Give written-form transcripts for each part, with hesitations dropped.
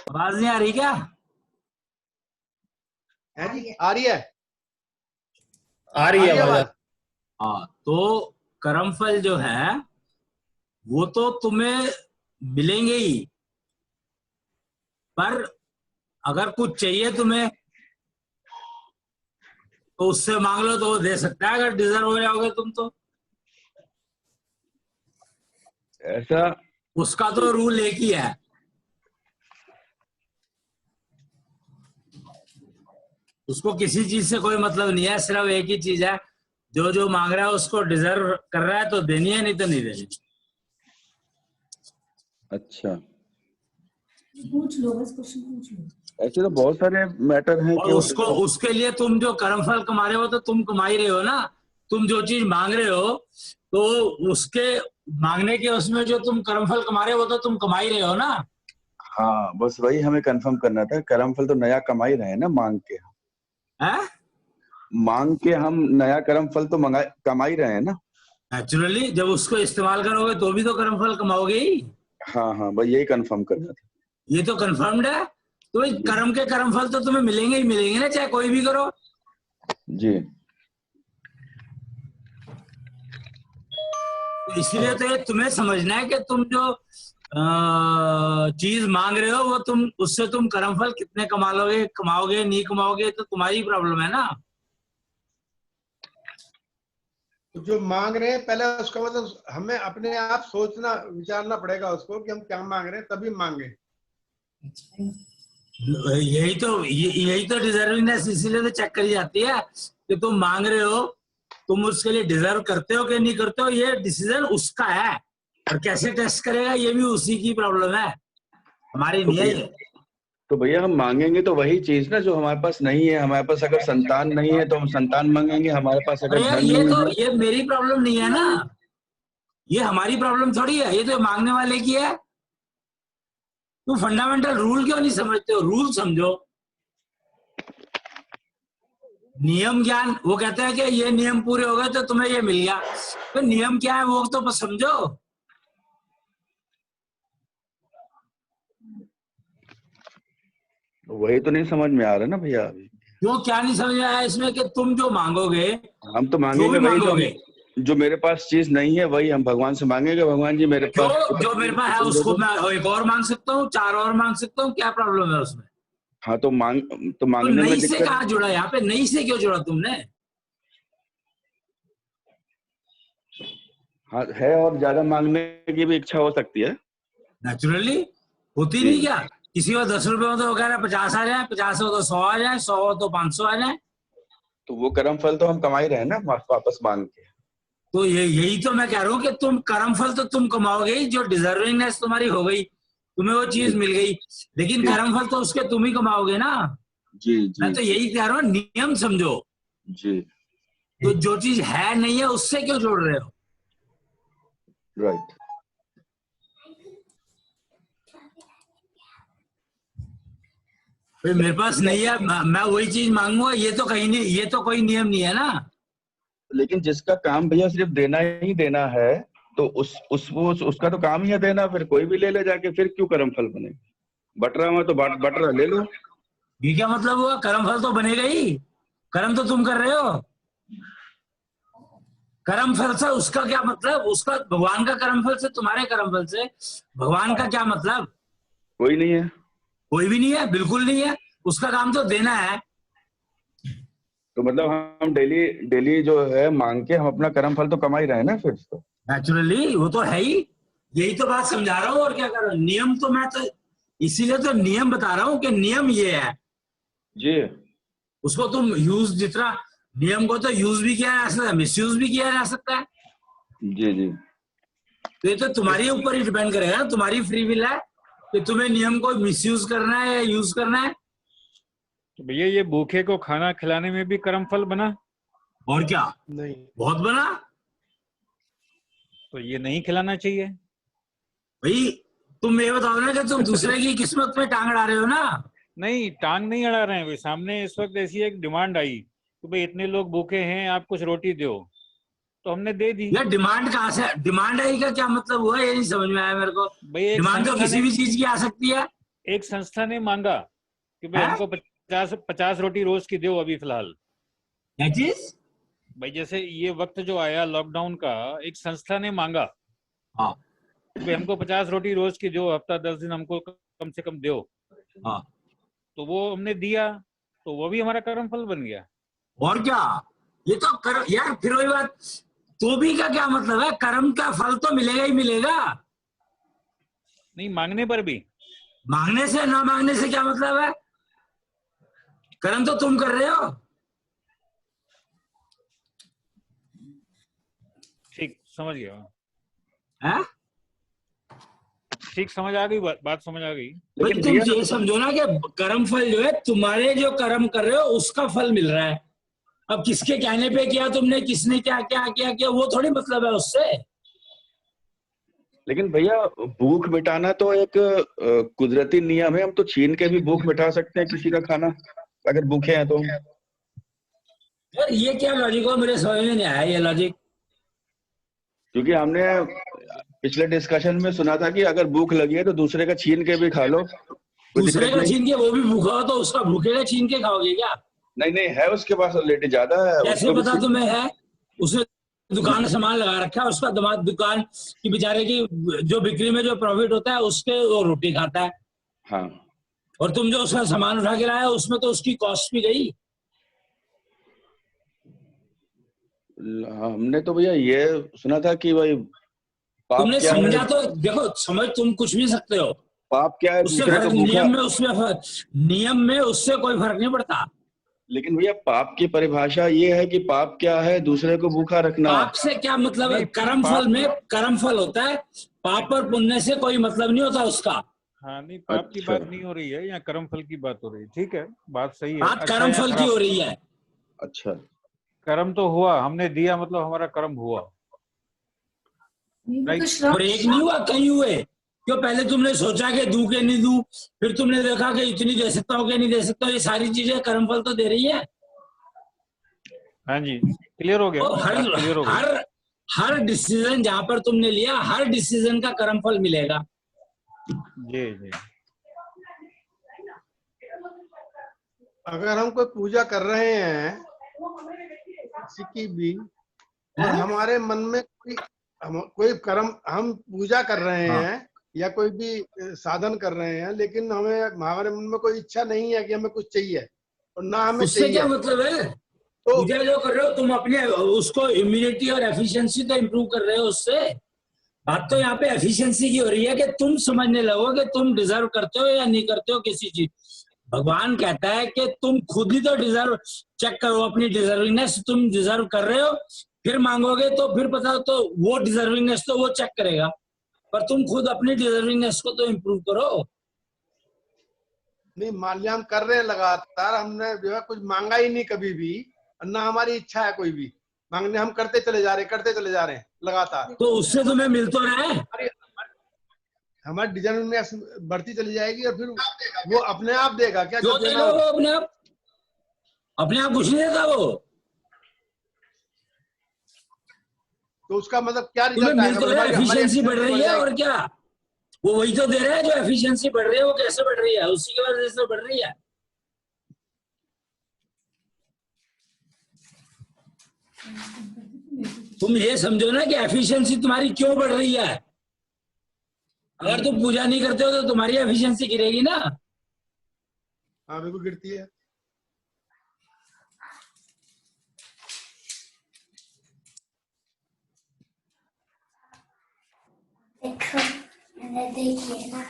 आवाज नहीं आ रही क्या? है जी, आ रही है, आ रही है आवाज। हाँ, तो कर्मफल जो है वो तो तुम्हें मिलेंगे ही, पर अगर कुछ चाहिए तुम्हें तो उससे मांग लो तो वो दे सकता है, अगर डिजर्व हो जाओगे तुम तो। ऐसा उसका तो रूल एक ही है, उसको किसी चीज से कोई मतलब नहीं है, सिर्फ एक ही चीज है, जो जो मांग रहा है उसको डिजर्व कर रहा है तो देनी है, नहीं तो नहीं देनी। अच्छा, पूछ लो, बस क्वेश्चन पूछ लो। ऐसे तो बहुत सारे मैटर हैं और कि उसको उसके लिए तुम जो कर्मफल कमा रहे हो तो तुम कमा ही रहे हो ना। तुम जो चीज मांग रहे हो तो उसके मांगने के उसमें जो तुम कर्मफल कमा रहे हो वो तो तुम कमा ही रहे हो ना। हाँ, बस वही हमें कंफर्म करना था। कर्मफल तो नया कमा ही रहे हैं ना, मांग के। है मांग के हम नया कर्मफल तो कमा ही रहे हैं ना। नेचुरली, जब उसको इस्तेमाल करोगे तो भी तो कर्मफल कमाओगे ही। हाँ हाँ, बस यही कंफर्म करना था। ये तो कंफर्म्ड है। तो भाई कर्म के कर्मफल तो तुम्हें मिलेंगे ही मिलेंगे ना, चाहे कोई भी करो। जी। तो इसलिए तो ये तुम्हें समझना है कि तुम जो चीज मांग रहे हो वो तुम उससे तुम कर्मफल कितने कमा लोगे, कमाओगे नहीं कमाओगे तो तुम्हारी प्रॉब्लम है ना। तो जो मांग रहे हैं पहले उसका मतलब हमें अपने आप सोचना विचारना पड़ेगा उसको कि हम क्या मांग रहे हैं, तभी मांगे। यही तो डिजर्विंगनेस इसीलिए तो चेक करी जाती है कि तुम मांग रहे हो, तुम उसके लिए डिजर्व करते हो कि नहीं करते हो, ये डिसीजन उसका है। और कैसे टेस्ट करेगा ये भी उसी की प्रॉब्लम है, हमारी नहीं है ये। तो भैया हम मांगेंगे तो वही चीज ना जो हमारे पास नहीं है। हमारे पास अगर संतान नहीं है तो हम संतान मांगेंगे, हमारे पास अगर अरे यार, धन ये नहीं तो है। ये मेरी प्रॉब्लम नहीं है ना, ये हमारी प्रॉब्लम थोड़ी है, ये तो मांगने वाले की है। तुम फंडामेंटल रूल क्यों नहीं समझते हो? रूल समझो, नियम ज्ञान। वो कहते हैं कि ये नियम पूरे हो गए तो तुम्हें ये मिल गया, तो नियम क्या है वो तो समझो। वही तो नहीं समझ में आ रहा ना भैया अभी। क्यों, क्या नहीं समझ में आया इसमें कि तुम जो मांगोगे, हम तो जो मांगेंगे भी वही मांगोगे, जो मेरे पास चीज नहीं है वही हम भगवान से मांगेंगे। भगवान जी मेरे पास जो मेरे पास है उसको मैं एक और मांग सकता हूँ, 4 और मांग सकता हूँ, क्या प्रॉब्लम है उसमें? हाँ, तो तो मांगने में नई से दिक्कत। कहाँ जुड़ा, यहाँ पे नई से क्यों जुड़ा तुमने? हाँ है, और ज्यादा मांगने की भी इच्छा हो सकती है। नेचुरली होती नहीं क्या? किसी को 10 रुपए हो तो वो कह रहा है 50 आ जाए, 50 हो तो 100 आ जाए, 100 हो तो 500 आ जाए। तो वो कर्म फल तो हम कमा ही रहे हैं ना वापस मांग के। तो यही तो मैं कह रहा हूँ कि तुम कर्मफल तो तुम कमाओगे ही, जो डिजर्विंगनेस तुम्हारी हो गई, तुम्हें वो चीज मिल गई, लेकिन कर्मफल तो उसके तुम ही कमाओगे ना। जी मैं जी तो यही कह रहा हूँ, नियम समझो। जी। तो जो चीज है नहीं है उससे क्यों जोड़ रहे हो? राइट। भाई मेरे पास नहीं है, मैं वही चीज मांगूंगा, ये तो कहीं नहीं, ये तो कोई नियम नहीं है ना। लेकिन जिसका काम भैया सिर्फ देना ही देना है, तो उसका तो काम ही है देना। फिर कोई भी ले ले जाके, फिर क्यों कर्म फल बने? बट रहा हुआ तो बट रहा, ले लो। ये क्या मतलब हुआ? कर्मफल तो बनेगा ही, कर्म तो तुम कर रहे हो। कर्मफल से उसका क्या मतलब? उसका भगवान का कर्मफल से तुम्हारे कर्मफल से भगवान का क्या मतलब? कोई नहीं है। कोई भी नहीं है, बिल्कुल नहीं है। उसका काम तो देना है। तो मतलब हम डेली डेली जो है मांग के हम अपना कर्म फल तो कमा ही रहे हैं ना फिर तो। नेचुरली वो तो है ही, यही तो बात समझा रहा हूँ, और क्या कर रहा हूँ। नियम तो मैं तो इसीलिए तो नियम बता रहा हूँ कि नियम ये है। जी। उसको तुम यूज, जितना नियम को तो यूज भी किया जा सकता है, मिस यूज भी किया जा सकता है। जी जी। तो ये तो तुम्हारे ऊपर ही डिपेंड करेगा ना, तुम्हारी फ्री विल है कि तुम्हें नियम को मिस यूज करना है या यूज करना है। तो भैया ये भूखे को खाना खिलाने में भी कर्म फल बना? और क्या, नहीं, बहुत बना। तो ये नहीं खिलाना चाहिए। भाई तुम ये बताओ ना कि तुम दूसरे की किस्मत में टांग अड़ा रहे हो ना। नहीं, टांग नहीं अड़ा रहे हैं भाई। सामने इस वक्त ऐसी एक डिमांड आई कि भाई इतने लोग भूखे हैं, आप कुछ रोटी दो, तो हमने दे दी। यार डिमांड कहाँ से? डिमांड आई का क्या मतलब हुआ, ये नहीं समझ में आया मेरे को। भाई एक डिमांड तो संगठन किसी है, भी चीज की आ सकती है। एक संस्था ने मांगा कि भाई हाँ? हमको 50 रोटी रोज की दो अभी फिलहाल। क्या चीज? भाई जैसे ये वक्त जो आया लॉकडाउन का, एक संस्था ने मांगा हाँ कि भाई हमको 50 रोटी रोज की दो, हफ्ता 10 दिन हमको कम से कम दो। हाँ। तो वो हमने दिया, तो वो भी हमारा कर्म फल बन गया। और क्या, ये तो कर यार, फिर वही बात, तो भी का क्या मतलब है? कर्म का फल तो मिलेगा ही मिलेगा। नहीं, मांगने पर भी। मांगने से ना मांगने से क्या मतलब है? कर्म तो तुम कर रहे हो। ठीक समझ गया, हैं? ठीक समझ आ गई, बात समझ आ गई। भाई लेकिन तुम भैया ये समझो ना कि कर्म फल जो है, तुम्हारे जो कर्म कर रहे हो उसका फल मिल रहा है। अब किसके कहने पे किया तुमने, किसने क्या क्या क्या किया, वो थोड़ी मतलब है उससे। लेकिन भैया भूख मिटाना तो एक कुदरती नियम है। हम तो छीन के भी भूख मिटा सकते हैं किसी का खाना, अगर भूखे हैं तो। यार ये क्या लॉजिक हो, मेरे समझ में नहीं आया ये लॉजिक। क्योंकि हमने पिछले डिस्कशन में सुना था कि अगर भूख लगी है तो दूसरे का छीन के भी खा लो, कोई दूसरे दिक्कत का नहीं। छीन के, वो भी भूखा हो तो उसका भूखे का छीन के खाओगे क्या? नहीं नहीं, है उसके पास ऑलरेडी, ज्यादा है, कैसे उसको भी पता तुम्हें है? उसने दुकान में सामान लगा रखा है, उसका दिमाग दुकान की बेचारे की जो बिक्री में जो प्रॉफिट होता है उसके वो रोटी खाता है। हाँ। और तुम जो उसका सामान उठा के लाया उसमें तो उसकी कॉस्ट भी गई। हमने तो भैया ये सुना था कि भाई पाप तुमने क्या है, समझा तो देखो, समझ तुम कुछ भी सकते हो, पाप क्या है उससे दूसरे फर्क, को भूखा। नियम में उससे कोई फर्क नहीं पड़ता। लेकिन भैया पाप की परिभाषा ये है कि पाप क्या है, दूसरे को भूखा रखना। पाप से क्या मतलब है? नहीं, कर्म फल में कर्म फल होता है, पाप और पुण्य से कोई मतलब नहीं होता उसका। हाँ, नहीं पाप की अच्छा बात नहीं हो रही है, यहाँ कर्म फल की बात हो रही है। ठीक है, बात सही है। बात अच्छा, कर्म यहाँ फल की हो रही है। अच्छा। कर्म तो हुआ, हमने दिया, मतलब हमारा कर्म हुआ। ये तो राइट। श्रम और एक नहीं हुआ, कई हुए। क्यों? पहले तुमने सोचा कि दूं के नहीं दूं, फिर तुमने देखा कि इतनी दे सकता हूँ कि नहीं दे सकता हूँ। ये सारी चीजें कर्म फल तो दे रही है। हाँ जी, क्लियर हो गया, और हर बात क्लियर हो गई। हर हर डिसीजन जहां पर तुमने लिया, हर डिसीजन का कर्म फल मिलेगा। जी जी। अगर हम कोई पूजा कर रहे हैं किसी की भी, और हैं? हमारे मन में कोई कर्म, हम पूजा कर रहे हाँ। हैं या कोई भी साधन कर रहे हैं, लेकिन हमारे मन में कोई इच्छा नहीं है कि हमें कुछ चाहिए और ना हमें उससे क्या चाहिए, मतलब है? तो पूजा जो कर रहे हो तुम, अपने उसको इम्यूनिटी और एफिशिएंसी तो इम्प्रूव कर रहे हो उससे। बात तो यहाँ पे एफिशिएंसी की हो रही है कि तुम समझने लगो कि तुम डिजर्व करते हो या नहीं करते हो किसी चीज। भगवान कहता है कि तुम खुद ही तो डिजर्व चेक करो, अपनी डिजर्विंगनेस तुम डिजर्व कर रहे हो, फिर मांगोगे तो फिर पता हो, तो वो डिजर्विंगनेस तो वो चेक करेगा, पर तुम खुद अपनी डिजर्विंगनेस को तो इम्प्रूव करो। नहीं, मान लिया हम कर रहे हैं लगातार, हमने जो है कुछ मांगा ही नहीं कभी भी, और ना हमारी इच्छा है कोई भी मांगने, हम करते चले जा रहे हैं लगातार, तो उससे तुम्हें मिल तो रहा है। हमारी डिजर्विंगनेस बढ़ती चली जाएगी और फिर वो अपने आप देगा क्या जो जब देना देगा वो हो। अपने आप कुछ नहीं देता वो। तो उसका मतलब क्या तुम्हें रिजल्ट मिल आएगा? तो रहा है, हमारी एफिशिएंसी बढ़ रही है, जाएगी। और क्या? वो वही तो दे रहा है, जो एफिशिएंसी बढ़ रही है वो कैसे बढ़ रही है? उसी की वजह से बढ़ रही है। तुम ये समझो ना कि एफिशिएंसी तुम्हारी क्यों बढ़ रही है। अगर तुम पूजा नहीं करते हो तो तुम्हारी एफिशिएंसी गिरेगी ना। हाँ बिल्कुल गिरती है। देखिए ना,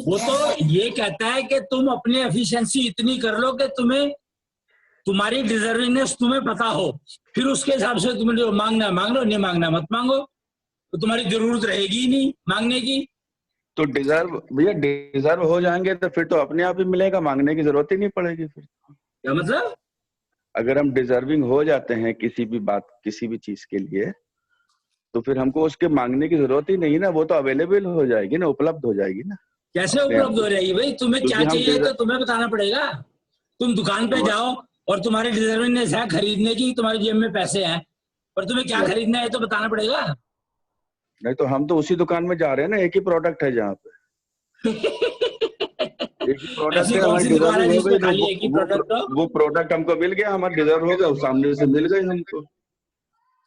वो तो ये कहता है कि तुम अपनी एफिशिएंसी इतनी कर लो कि तुम्हें, तुम्हारी डिजर्विंगनेस तुम्हें पता हो, फिर उसके हिसाब से तुम्हें जो मांगना है मांग लो, नहीं मांगना मत मांगो, तो तुम्हारी जरूरत रहेगी ही नहीं मांगने की। तो डिजर्व भैया, डिजर्व हो जाएंगे तो फिर तो अपने आप ही मिलेगा, मांगने की जरूरत ही नहीं पड़ेगी फिर। क्या मतलब? अगर हम डिजर्विंग हो जाते हैं किसी भी बात, किसी भी चीज के लिए, तो फिर हमको उसके मांगने की जरूरत ही नहीं ना, वो तो अवेलेबल हो जाएगी ना, उपलब्ध हो जाएगी ना कैसे अपने आप उपलब्ध ही। हो रहेगी भाई? तुम्हें क्या क्योंकि हम चाहिए तो तुम्हें बताना पड़ेगा। तुम दुकान पे जाओ और तुम्हारी डिजर्विंगनेस है खरीदने की, तुम्हारी जेब में पैसे हैं, पर तुम्हें क्या खरीदना है तो बताना पड़ेगा। नहीं तो हम तो उसी दुकान में जा रहे हैं ना, एक ही प्रोडक्ट है जहाँ पे। एक ही प्रोडक्ट ऐसी है, कौन हमारी सी दुकान है डिजर्व हो जिसमें गई, खाली एक ही प्रोडक्ट हो? वो प्रोडक्ट हमको मिल गया, हमारा डिजर्व हो गया, वो सामने से मिल गई हमको।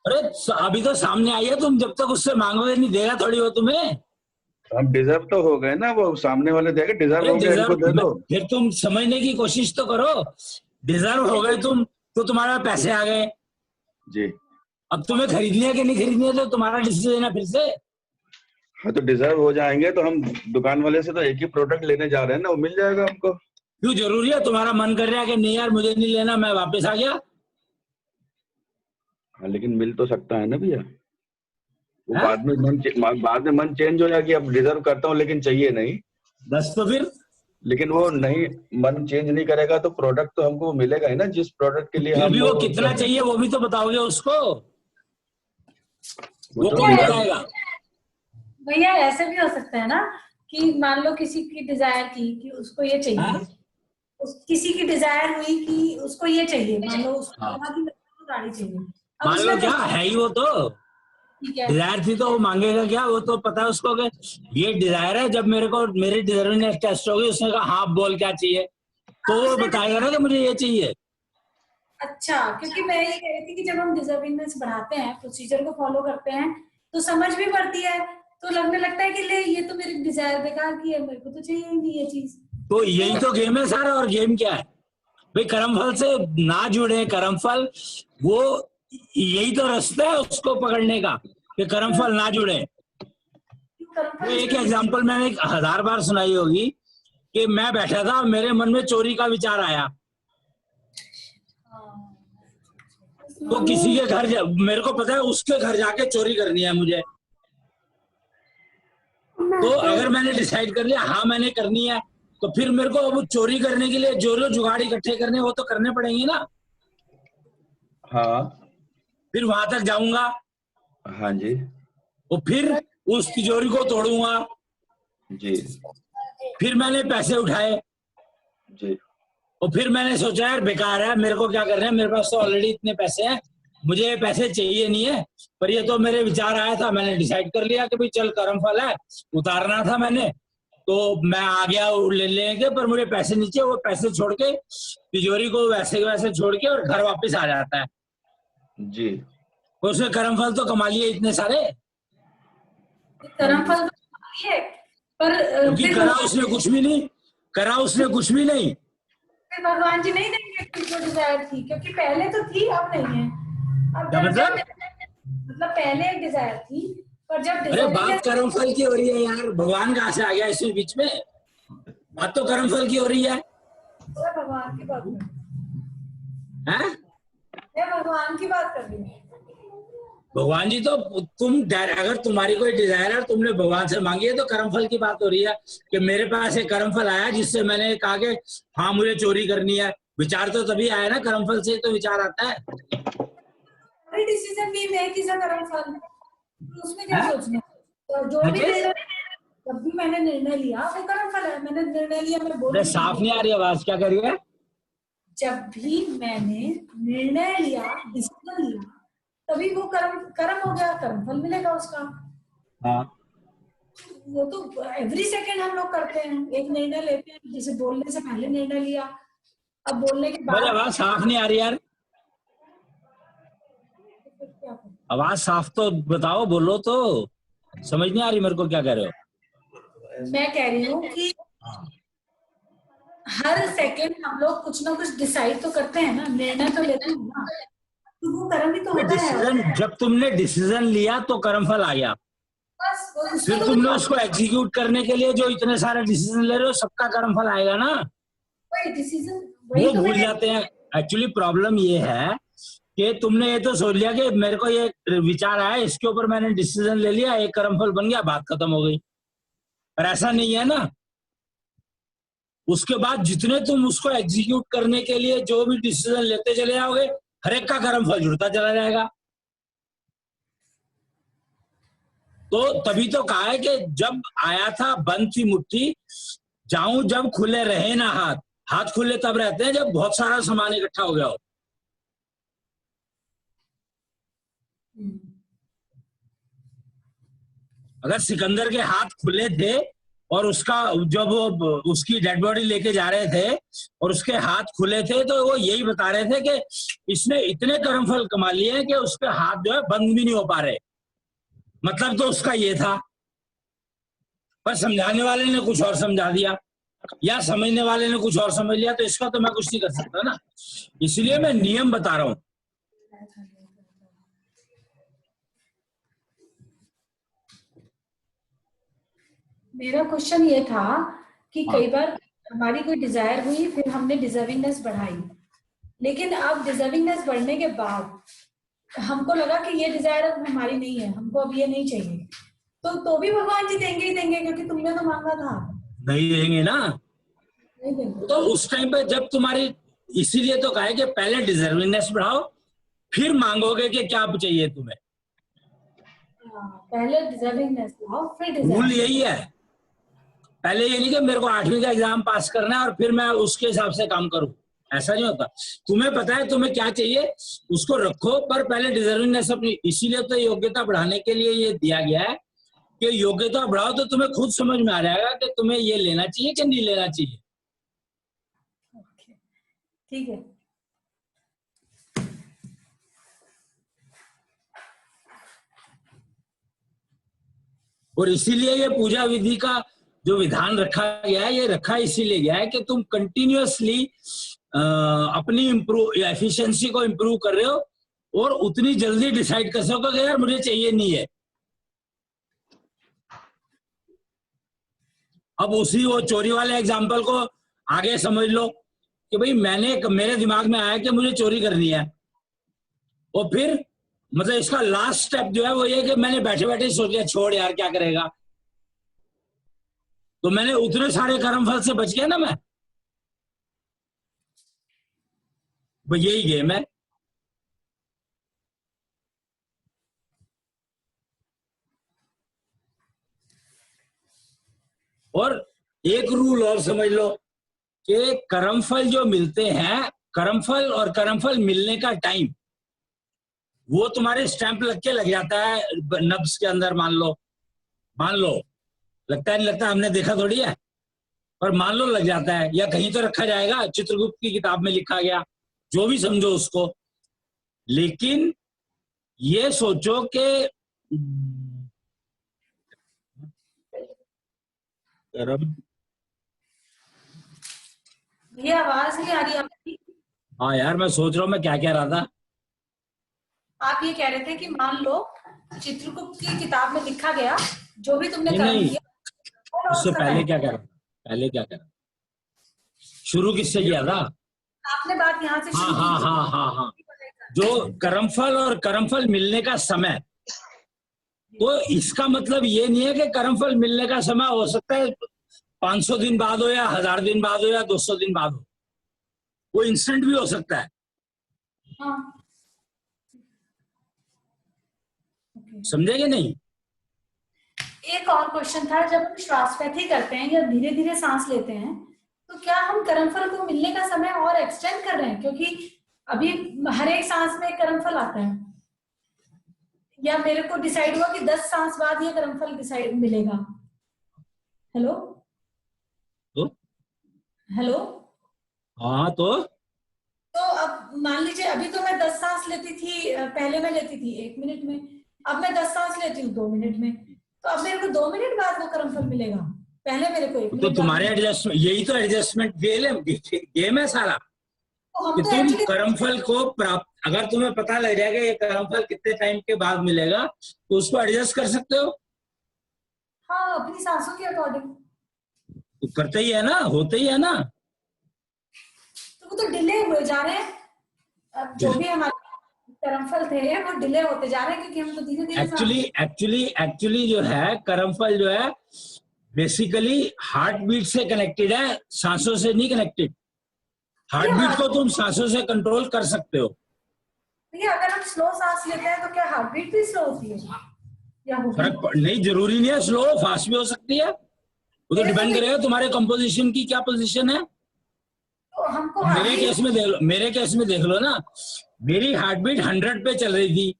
अरे अभी तो सामने आई है, तुम जब तक उससे मांगोगे नहीं देगा थोड़ी हो तुम्हें। हम डिजर्व तो हो गए ना, वो सामने वाले देगा डिजर्व अरे हो गया, इनको दे दो। फिर तुम समझने की कोशिश तो करो। डिजर्व हो गए तुम तो तुम्हारे पैसे आ गए। जी अब तुम्हें खरीदनी है कि नहीं खरीदनी है तो तुम्हारा डिसीजन है फिर से। हाँ, तो डिजर्व हो जाएंगे तो हम दुकान वाले से तो एक ही प्रोडक्ट लेने जा रहे हैं ना, वो मिल जाएगा हमको। क्यों जरूरी है? तुम्हारा मन कर रहा है कि नहीं यार मुझे नहीं लेना, मैं वापस आ गया। हाँ, लेकिन मिल तो सकता है ना भैया। वो हाँ? बाद में मन चेंज हो जाए कि अब डिजर्व करता हूँ लेकिन चाहिए नहीं। बस तो फिर लेकिन वो नहीं, मन चेंज नहीं करेगा तो प्रोडक्ट तो हमको मिलेगा ही ना, जिस प्रोडक्ट के लिए फिर हम भी वो कितना चाहिए वो भी तो बताओगे उसको। वो तो कौन डिजर्व। बताएगा? भैया ऐसे भी हो सकता है ना कि मान लो किसी की डिजायर थी कि उसको ये चाहिए, हाँ? किसी की डिजायर हुई कि उसको ये चाहिए, मान लो उसको हाँ। लगा कि मेरे को गाड़ी चाहिए, अब मान लो उसने क्या है ही वो तो ठीक है, डिजायर थी तो वो मांगेगा क्या? वो तो पता है उसको कि ये डिजायर है। जब मेरे को मेरी डिजर्विंग टेस्ट होगी उसने कहा हाँ बोल क्या चाहिए, तो वो उसने बताएगा ना कि मुझे ये चाहिए। अच्छा, क्योंकि मैं ये कह रही थी कि जब हम डिजर्विंगनेस बढ़ाते हैं, प्रोसीजर को फॉलो करते हैं, तो समझ भी बढ़ती है, तो लगने लगता है कि ले ये तो मेरी डिजायर बेकार की है, मेरे को तो चाहिए ही नहीं ये चीज। तो यही तो गेम है सारा। और गेम क्या है भाई? कर्मफल से ना जुड़े। कर्मफल वो यही तो रास्ता है उसको पकड़ने का कि कर्मफल ना जुड़े। वो एक एग्जांपल मैंने 1000 बार सुनाई होगी कि मैं बैठा था, मेरे मन में चोरी का विचार आया, तो किसी के घर मेरे को पता है उसके घर जाके चोरी करनी है मुझे। तो अगर मैंने डिसाइड कर लिया हाँ मैंने करनी है, तो फिर मेरे को अब चोरी करने के लिए जो जो जुगाड़ इकट्ठे करने वो तो करने पड़ेंगे ना। हाँ फिर वहां तक जाऊंगा, हाँ जी और फिर उस तिजोरी को तोड़ूंगा। जी फिर मैंने पैसे उठाए जी और फिर मैंने सोचा यार बेकार है, मेरे को क्या करना है, मेरे पास तो ऑलरेडी इतने पैसे हैं, मुझे ये पैसे चाहिए नहीं है। पर ये तो मेरे विचार आया था, मैंने डिसाइड कर लिया कि भाई चल कर्म फल है, उतारना था मैंने, तो मैं आ गया ले लेंगे। पर मुझे पैसे नहीं चाहिए। वो पैसे छोड़ के तिजोरी को वैसे के वैसे छोड़ के और घर वापस आ जाता है। जी। उसने कर्म फल तो कमा लिए इतने सारे, कर्म फल तो है, पर क्योंकि फिर करा उसने कुछ भी नहीं। करा उसने कुछ भी नहीं। फिर भगवान जी नहीं देंगे किसको डिजायर थी, क्योंकि पहले तो थी अब नहीं है। अब क्या मतलब? मतलब पहले एक डिजायर थी, पर जब अरे डिजायर बात कर्म फल की हो रही है यार, भगवान कहाँ से आ गया इसमें बीच में? बात तो कर्म फल की हो रही है। भगवान की बात कर, हैं? मैं भगवान की बात कर रही हूँ। भगवान जी तो अगर तुम्हारी कोई डिजायर है तुमने भगवान से मांगी है तो कर्मफल की बात हो रही है कि मेरे पास एक कर्मफल आया जिससे मैंने कहा कि हाँ मुझे चोरी करनी है। विचार तो तभी आया ना, कर्मफल से तो विचार आता है। डिसीजन भी मेक इज अ कर्म फल, उसमें क्या हाँ? सोचना, तो जो भी Okay? निर्णय, जब भी मैंने निर्णय लिया वो कर्म फल है। मैंने निर्णय लिया, मैं बोल अरे साफ नहीं आ रही आवाज, क्या कर रही है? जब भी मैंने निर्णय लिया, डिसीजन लिया, तभी वो कर्म हो गया, कर्म फल मिलेगा उसका। हाँ। वो तो एवरी सेकेंड हम लोग करते हैं, एक निर्णय लेते हैं, जैसे बोलने से पहले निर्णय लिया, अब बोलने के मेरी बाद आवाज साफ नहीं आ रही यार। क्या करें? आवाज साफ तो बताओ, बोलो तो। समझ नहीं आ रही मेरे को क्या कह रहे हो। मैं कह रही हूँ कि हर सेकेंड हम लोग कुछ ना कुछ डिसाइड तो करते हैं ना, निर्णय तो लेते हैं ना, तो वो कर्म ही तो होता है। डिसीजन जब तुमने डिसीजन लिया तो कर्मफल आ गया। बस उसमें फिर तो तुमने कुछ उसको एग्जीक्यूट करने के लिए जो इतने सारे डिसीजन ले रहे हो सबका कर्मफल आएगा ना। डिसीजन वो वही तो भूल मैंने, जाते हैं। एक्चुअली प्रॉब्लम ये है कि तुमने ये तो सोच लिया कि मेरे को ये विचार आया, इसके ऊपर मैंने डिसीजन ले लिया, एक कर्मफल बन गया, बात खत्म हो गई। पर ऐसा नहीं है ना। उसके बाद जितने तुम उसको एग्जीक्यूट करने के लिए जो भी डिसीजन लेते चले जाओगे, हर एक का कर्मफल जुड़ता चला जाएगा। तो तभी तो कहा है कि जब आया था बंद थी मुट्ठी, जाऊं जब खुले रहे ना हाथ। हाथ खुले तब रहते हैं जब बहुत सारा सामान इकट्ठा हो गया हो। अगर सिकंदर के हाथ खुले थे और उसका जब वो उसकी डेड बॉडी लेके जा रहे थे और उसके हाथ खुले थे, तो वो यही बता रहे थे कि इसने इतने कर्मफल कमा लिए हैं कि उसके हाथ जो है बंद भी नहीं हो पा रहे। मतलब तो उसका ये था, पर समझाने वाले ने कुछ और समझा दिया या समझने वाले ने कुछ और समझ लिया, तो इसका तो मैं कुछ नहीं कर सकता ना। इसलिए मैं नियम बता रहा हूं। मेरा क्वेश्चन ये था कि कई बार हमारी कोई डिजायर हुई, फिर हमने डिजर्विंगनेस बढ़ाई, लेकिन अब डिजर्विंगनेस बढ़ने के बाद हमको लगा कि ये डिजायर अब हमारी नहीं है, हमको अब ये नहीं चाहिए, तो भी भगवान जी देंगे ही देंगे, क्योंकि तुमने तो मांगा था। नहीं देंगे ना, नहीं देंगे तो उस टाइम पे जब तुम्हारी, इसीलिए तो कहा है कि पहले डिजर्विंगनेस बढ़ाओ, फिर मांगोगे कि क्या चाहिए तुम्हें। पहले डिजर्विंगनेस लाओ, फिर रूल डिजायर। यही है। पहले ये नहीं कि मेरे को 8वीं का एग्जाम पास करना है और फिर मैं उसके हिसाब से काम करूं, ऐसा नहीं होता। तुम्हें पता है तुम्हें क्या चाहिए, उसको रखो, पर पहले डिजर्विंगनेस अपनी, इसीलिए तो योग्यता बढ़ाने के लिए ये दिया गया है कि योग्यता बढ़ाओ, तो तुम्हें खुद समझ में आ जाएगा कि तुम्हें ये लेना चाहिए कि नहीं लेना चाहिए। ठीक है। और इसीलिए ये पूजा विधि का जो विधान रखा गया है, ये रखा इसीलिए गया है कि तुम कंटिन्यूअसली अपनी एफिशिएंसी को इम्प्रूव कर रहे हो और उतनी जल्दी डिसाइड कर सको कि यार मुझे चाहिए नहीं है। अब उसी वो चोरी वाले एग्जाम्पल को आगे समझ लो कि भाई मेरे दिमाग में आया कि मुझे चोरी करनी है, और फिर मतलब इसका लास्ट स्टेप जो है वो ये कि मैंने बैठे बैठे सोच लिया छोड़ यार क्या करेगा, तो मैंने उतने सारे कर्मफल से बच गया ना मैं। भाई यही गेम है। और एक रूल और समझ लो कि कर्मफल जो मिलते हैं, कर्मफल और कर्मफल मिलने का टाइम वो तुम्हारे स्टैंप लग के लग जाता है नब्स के अंदर। मान लो लगता है नहीं लगता, हमने देखा थोड़ी है, पर मान लो लग जाता है, या कहीं तो रखा जाएगा, चित्रगुप्त की किताब में लिखा गया, जो भी समझो उसको। लेकिन ये सोचो कि ये आवाज नहीं आ रही आपकी। हाँ यार मैं सोच रहा हूँ मैं क्या कह रहा था। आप ये कह रहे थे कि मान लो चित्रगुप्त की किताब में लिखा गया, जो भी तुमने कर्म नहीं, किया उससे पहले क्या करा, शुरू किससे किया था? आपने बात यहाँ से शुरू हाँ की। हाँ हाँ हाँ, जो कर्मफल और कर्मफल मिलने का समय, तो इसका मतलब ये नहीं है कि कर्मफल मिलने का समय हो सकता है 500 दिन बाद हो या 1000 दिन बाद हो या 200 दिन बाद हो, वो इंस्टेंट भी हो सकता है। हाँ। समझे कि नहीं? एक और क्वेश्चन था, जब हम श्वासपैथी करते हैं या धीरे धीरे सांस लेते हैं, तो क्या हम कर्मफल को मिलने का समय और एक्सटेंड कर रहे हैं? क्योंकि अभी हर एक सांस में एक कर्मफल आता है, या मेरे को डिसाइड हुआ कि 10 सांस बाद ये कर्मफल डिसाइड मिलेगा। हेलो हेलो हाँ, तो अब मान लीजिए अभी तो मैं 10 सांस लेती थी, पहले मैं लेती थी 1 मिनट में, अब मैं 10 सांस लेती हूँ 2 मिनट में, तो अब मेरे को 2 मिनट बाद वो कर्मफल मिलेगा, पहले मेरे को 1 मिनट। तो तुम्हारे एडजस्टमेंट, यही तो एडजस्टमेंट गेम है सारा, तो कि तुम कर्मफल को प्राप्त, अगर तुम्हें पता लग जाएगा ये कर्मफल कितने टाइम के बाद मिलेगा, तो उसको एडजस्ट कर सकते हो। हाँ, अपनी सांसों के अकॉर्डिंग तो करते ही है ना, होते ही है ना। तो वो तो डिले हुए जा रहे हैं, अब जो भी हमारे कर्मफल थे वो डिले होते जा रहे हैं, क्योंकि हम तो धीरे धीरे एक्चुअली जो है कर्मफल जो है बेसिकली हार्ट बीट से कनेक्टेड है, सांसों से नहीं कनेक्टेड। हार्ट बीट को तुम सांसों से कंट्रोल कर सकते हो। भैया अगर हम स्लो सांस लेते हैं तो क्या हार्ट बीट भी स्लो होती है या फर्क नहीं, जरूरी नहीं है स्लो, फास्ट भी हो सकती है, वो तो डिपेंड करेगा तुम्हारे कंपोजिशन की क्या पोजीशन है। तो हमको मेरे केस में देख लो ना, मेरी हार्ट बीट 100 पे चल रही थी।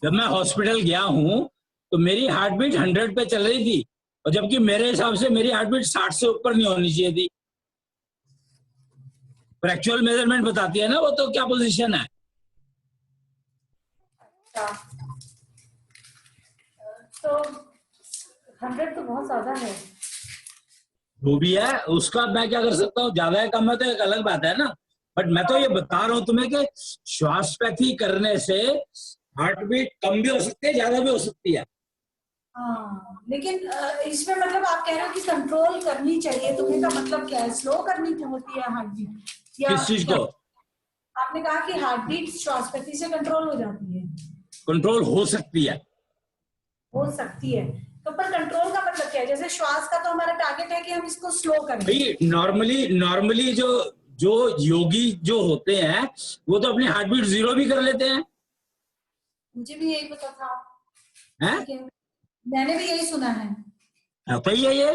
जब मैं हॉस्पिटल गया हूँ तो मेरी हार्ट बीट 100 पे चल रही थी, और जबकि मेरे हिसाब से मेरी हार्ट बीट 60 से ऊपर नहीं होनी चाहिए थी। पर एक्चुअल मेजरमेंट बताती है ना वो तो क्या पोजीशन है। तो 100 तो बहुत ज्यादा है। वो भी है, उसका मैं क्या कर सकता हूँ, ज्यादा है कम है तो एक अलग बात है ना। बट मैं तो ये बता रहा हूँ तुम्हें कि श्वासपैथी करने से हार्ट बीट कम भी हो सकती है, ज्यादा भी हो सकती है। हाँ, लेकिन इसमें मतलब आप कह रहे हो कि कंट्रोल करनी चाहिए, तुम्हें का मतलब क्या है? स्लो करनी होती है हार्ट बीट या किस चीज को? आपने कहा कि हार्ट बीट श्वासपैथी से कंट्रोल हो जाती है। कंट्रोल हो सकती है। हो सकती है, तो पर कंट्रोल का मतलब क्या है? जैसे श्वास का तो हमारा टारगेट है कि हम इसको स्लो करें। भाई नॉर्मली जो योगी जो होते हैं वो तो अपनी हार्ट बीट 0 भी कर लेते हैं। मुझे भी यही पता था। हैं? ठीक है, मैंने भी यही सुना है। सही है ये,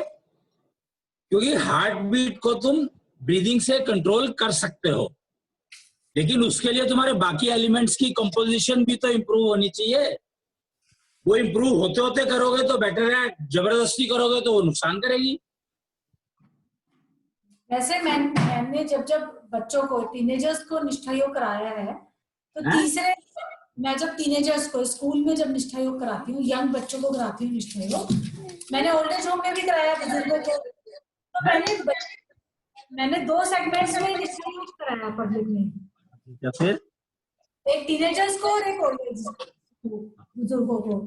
क्योंकि हार्ट बीट को तुम ब्रीदिंग से कंट्रोल कर सकते हो, लेकिन उसके लिए तुम्हारे बाकी एलिमेंट्स की कंपोजिशन भी तो इम्प्रूव होनी चाहिए। वो इम्प्रूव होते होते करोगे तो बेटर है, जबरदस्ती करोगे तो वो नुकसान करेगी। वैसे मैंने जब बच्चों को, टीनेजर्स को निष्ठा योग कराया है, तो तीसरे, मैं जब टीनेजर्स को स्कूल में जब निष्ठा योग कराती हूँ, यंग बच्चों को कराती हूँ निष्ठा योग, मैंने ओल्ड एज होम में भी कराया बुजुर्गों को, तो मैंने 2 सेगमेंट्स में निष्ठा योग कराया पब्लिक में। या फिर एक टीनेजर्स को और एक ओल्ड एज बुजुर्गों को।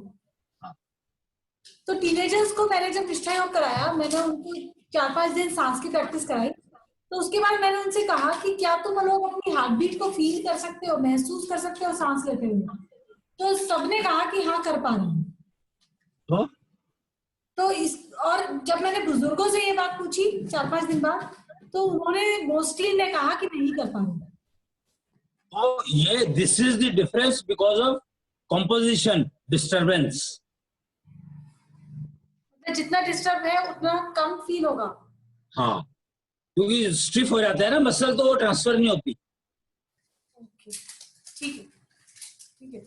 तो टीनेजर्स को मैंने जब निष्ठा योग कराया, मैंने उनको 4-5 दिन सांस की प्रैक्टिस कराई, तो उसके बाद मैंने उनसे कहा कि क्या तुम लोग अपनी हार्ट बीट को फील कर सकते हो, महसूस कर सकते हो सांस लेते हुए? तो सबने कहा कि हाँ कर पा रहे हैं। तो और जब मैंने बुजुर्गों से ये बात पूछी 4-5 दिन बाद, तो उन्होंने मोस्टली ने कहा कि नहीं कर पा रहे। तो ये this is the difference because of composition disturbance. जितना डिस्टर्ब है उतना कम फील होगा। हाँ, क्योंकि स्टिफ हो जाता है ना मसल, तो वो ट्रांसफर नहीं होती। ओके, ठीक है, ठीक है।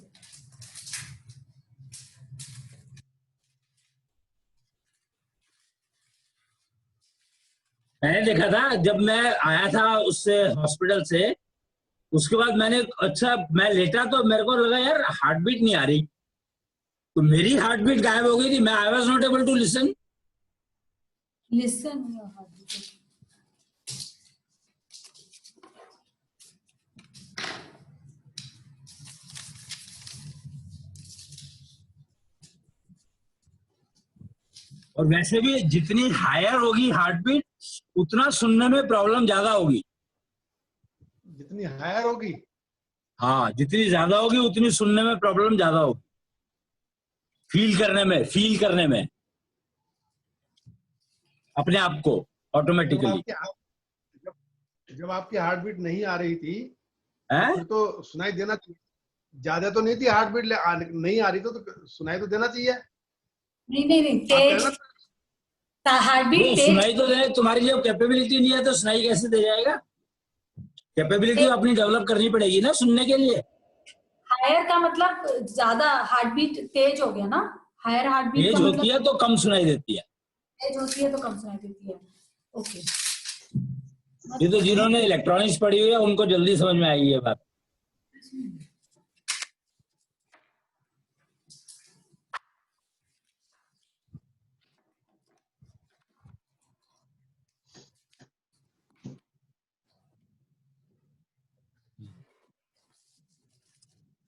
मैंने देखा था जब मैं आया था उससे हॉस्पिटल से, उसके बाद मैंने मैं लेटा तो मेरे को लगा यार हार्ट बीट नहीं आ रही, तो मेरी हार्ट बीट गायब हो गई थी। मैं I was not able to listen. और वैसे भी जितनी हायर होगी हार्ट बीट, उतना सुनने में प्रॉब्लम ज्यादा होगी। जितनी हायर होगी, हाँ, जितनी ज्यादा होगी उतनी सुनने में प्रॉब्लम ज्यादा होगी, फील करने में अपने आप को ऑटोमेटिकली। जब आपकी हार्ट बीट नहीं आ रही थी, फिर तो सुनाई देना चाहिए। ज्यादा तो नहीं थी हार्ट बीट, नहीं आ रही तो सुनाई तो देना चाहिए। नहीं, तेज हार्ट बीट तेज सुनाई तो दे, तुम्हारी जब कैपेबिलिटी नहीं है तो सुनाई कैसे दे जाएगा? कैपेबिलिटी अपनी डेवलप करनी पड़ेगी ना सुनने के लिए। हायर का मतलब ज्यादा हार्ट बीट तेज हो गया ना। हायर हार्ट बीट तेज होती है तो कम सुनाई देती है, तेज होती है तो कम सुनाई देती है। ओके, ये तो जिन्होंने इलेक्ट्रॉनिक्स पढ़ी हुई है उनको जल्दी समझ में आएगी ये बात।